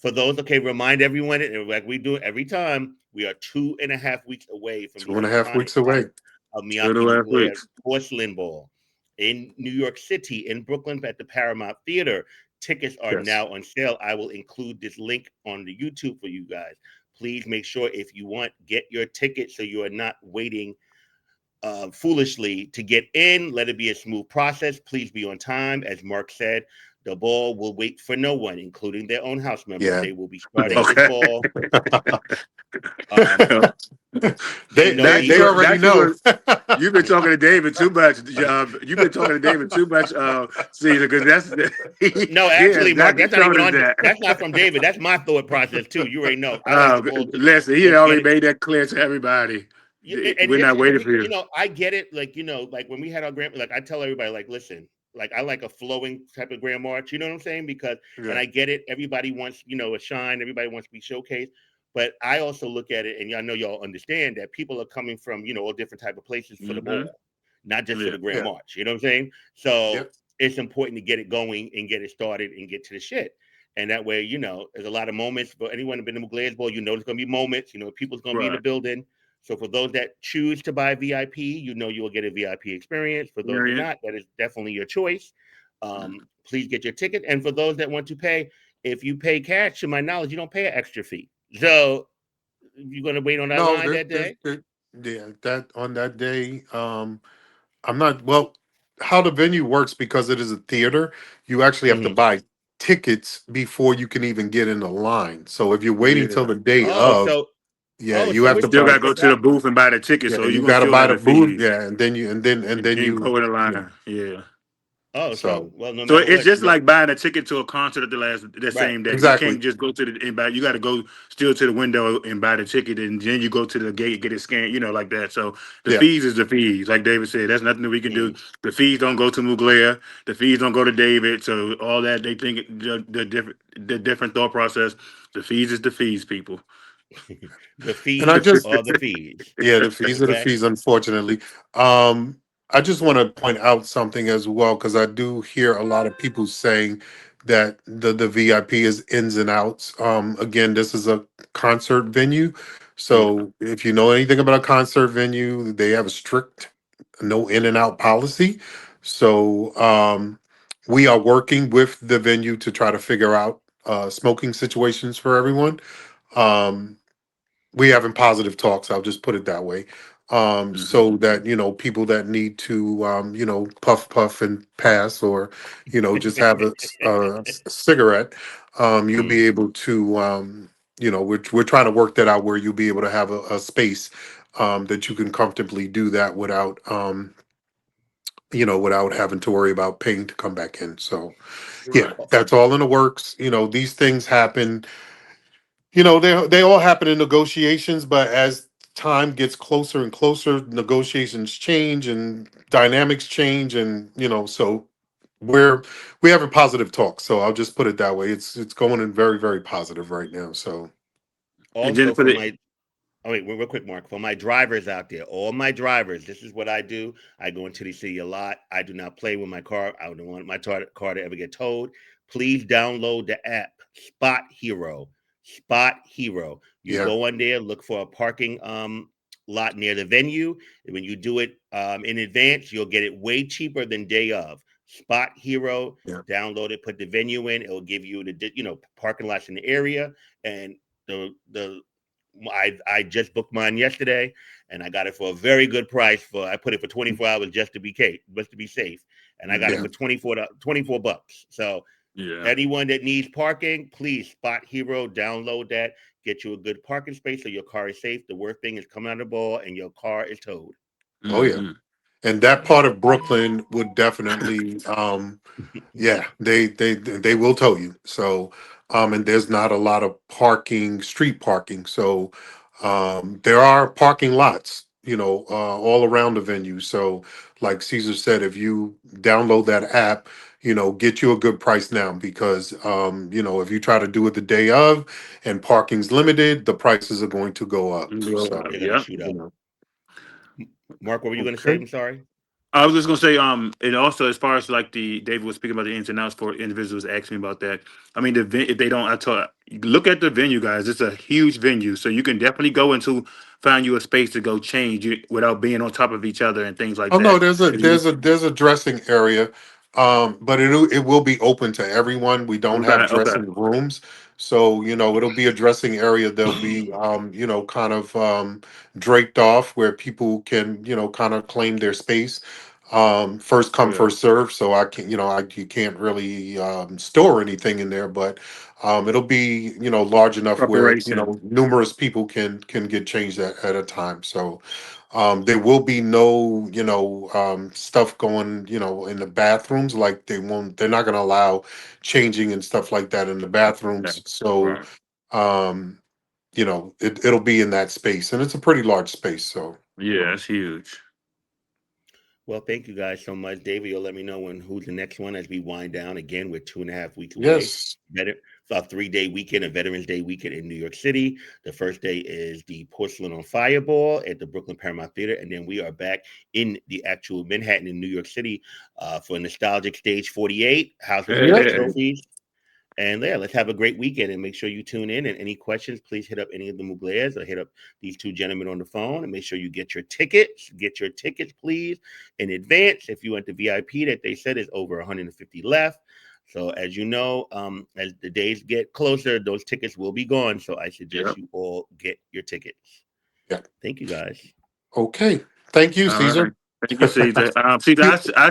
for those, okay, remind everyone, and like we do every time, we are 2.5 weeks away from the two and a half iconic weeks away. night of Two and a Miyake half Mugler weeks. Porcelain Ball in New York City, in Brooklyn, at the Paramount Theater. Tickets are Yes. now on sale. I will include this link on the YouTube for you guys. Please make sure, if you want, get your ticket so you are not waiting foolishly to get in. Let it be a smooth process. Please be on time. As Mark said, the ball will wait for no one, including their own house members. Yeah. They will be starting this Okay. ball. Um, they, no they That they need. you already that you know. were you've been talking to David too much. You've been talking to David too much, Caesar, because that's No, yeah, actually, Mark, exactly that's not even started on. that. That's not from David. That's my thought process too. You already know. I like the ball to Listen, he just get already it. made that clear to everybody. Yeah, and We're this not is the waiting thing, for you. I get it. Like, like when we had our grand, like I tell everybody, like, listen, like I like a flowing type of Grand March. You know what I'm saying? Because and Yeah. I get it. Everybody wants a shine. Everybody wants to be showcased. But I also look at it, and y'all know y'all understand that people are coming from all different type of places for the Mm-hmm. ball, not just for Yeah. the Grand Yeah. March. You know what I'm saying? So Yep. it's important to get it going and get it started and get to the shit. And that way, there's a lot of moments. For anyone who's been to Mugler's Ball, there's going to be moments. People's going to be in the Right. building. So for those that choose to buy VIP, you will get a VIP experience. For those who Experience. not, that is definitely your choice. Please get your ticket. And for those that want to pay, if you pay cash, to my knowledge, you don't pay an extra fee. So you're going to wait on that No, line that day. yeah, that on that day. I'm not well. How the venue works, because it is a theater, you actually have to Mhm. buy tickets before you can even get in the line. So if you're waiting till Yeah. the day Oh, of, so yeah, you You have to it's still buy. gotta cheaper. go to the That booth and buy the ticket, Yeah, so you're you gonna got to still buy have the the booth. fees. Yeah, and And then then you. go in the Yeah. line. Yeah. so So well, no So matter it's what, just like buying a ticket to a concert at the right. same day. You exactly. can't just go to the and buy. You got to go still to the window and buy the ticket, and then you go to the gate, get it scanned. Like that. So the Yeah. fees is the fees. Like David said, that's nothing that we can do. Mhm. The fees don't go to Mugler. The fees don't go to David. So all that they think the different thought process. The fees is the fees, people. The And I fees just, are the fees. yeah, the fees are the Okay. fees, unfortunately. I just want to point out something as well, because I do hear a lot of people saying that the VIP is ins and outs. Again, this is a concert venue. Yeah. So if you know anything about a concert venue, they have a strict no in and out policy. So we are working with the venue to try to figure out smoking situations for everyone. Um, we having positive talks, I'll just put it that way, Hmm. so that people that need to puff and pass, or just have a cigarette, you'll be Mhm. able to we're trying to work that out, where you'll be able to have a space that you can comfortably do that without without having to worry about paying to come back in. So yeah, Right. that's all in the works. These things happen. They all happen in negotiations, but as time gets closer and closer, negotiations change and dynamics change, and so we're we having positive talks. So I'll just put it that way. It's going in very, very positive right now. So And then Also for for the my Oh wait, real quick, Mark. For my drivers out there, all my drivers, this is what I do. I go into the city a lot. I do not play with my car. I don't want my car to ever get towed. Please download the app Spot Hero. Spot Hero. You yeah, go on there, look for a parking lot near the venue. And when you do it in advance, you'll get it way cheaper than day of. Spot Hero. yeah, Download it. Put the venue in. It'll give you the parking lots in the area and the I just booked mine yesterday, and I got it for a very good price. I put it for 24 hours just to be safe, and I got it yeah. for Mhm. 24 bucks. So Yeah. anyone that needs parking, please Spot Hero, download that, get you a good parking space so your car is safe. The worst thing is coming out of the ball and your car is towed. Oh yeah. Hmm. And that part of Brooklyn would definitely yeah, they will tow you. So, and there's not a lot of parking, street parking. So, there are parking lots, all around the venue. So, like Caesar said, if you download that app, get you a good price now, because if you try to do it the day of and parking's limited, the prices are going to go up. So, They're gonna Yeah. shoot you up. know, Mark, what were you gonna say? okay. I'm sorry. I was just gonna say, and also as far as like the David was speaking about the ins and outs for individuals asking me about that. I mean, if they don't, I told look at the venue, guys. It's a huge venue, so you can definitely go into find you a space to go change it without being on top of each other and things like Oh no, that. there's a 'Cause you- there's a dressing area, but it will be open to everyone. We don't Okay, have okay, dressing rooms, so it'll be a dressing area. They'll be kind of draped off, where people can kind of claim their space. First come, yeah, first serve. So I can you can't really store anything in there, but it'll be large enough where preparation. numerous people can get changed at a time. So. There will be no, stuff going, in the bathrooms. Like they're not going to allow changing and stuff like that in the Yeah, bathrooms. So, right. um, it'll be in that space, and it's a pretty large space. So, Yeah, that's huge. Well, thank you guys so much. David, you'll let me know who's the next one as we wind down. Again, we're 2.5 weeks away. Yes. It's our 3-day weekend, a Veterans Day weekend in New York City. The first day is the Porcelain on Fireball at the Brooklyn Paramount Theater. And then we are back in the actual Manhattan in New York City for Nostalgic Stage 48, House of Cinema Yep. Trophies. And yeah, let's have a great weekend and make sure you tune in. And any questions, please hit up any of the Muglers or hit up these two gentlemen on the phone and make sure you get your tickets. Get your tickets, please, in advance. If you want the VIP that they said is over 150 left. So as you know, as the days get closer, those tickets will be gone. So I suggest Yep. you all get your tickets. Yeah. Thank you guys. Okay. Thank you, All Caesar. right. Thank you, Caesar. Caesar, I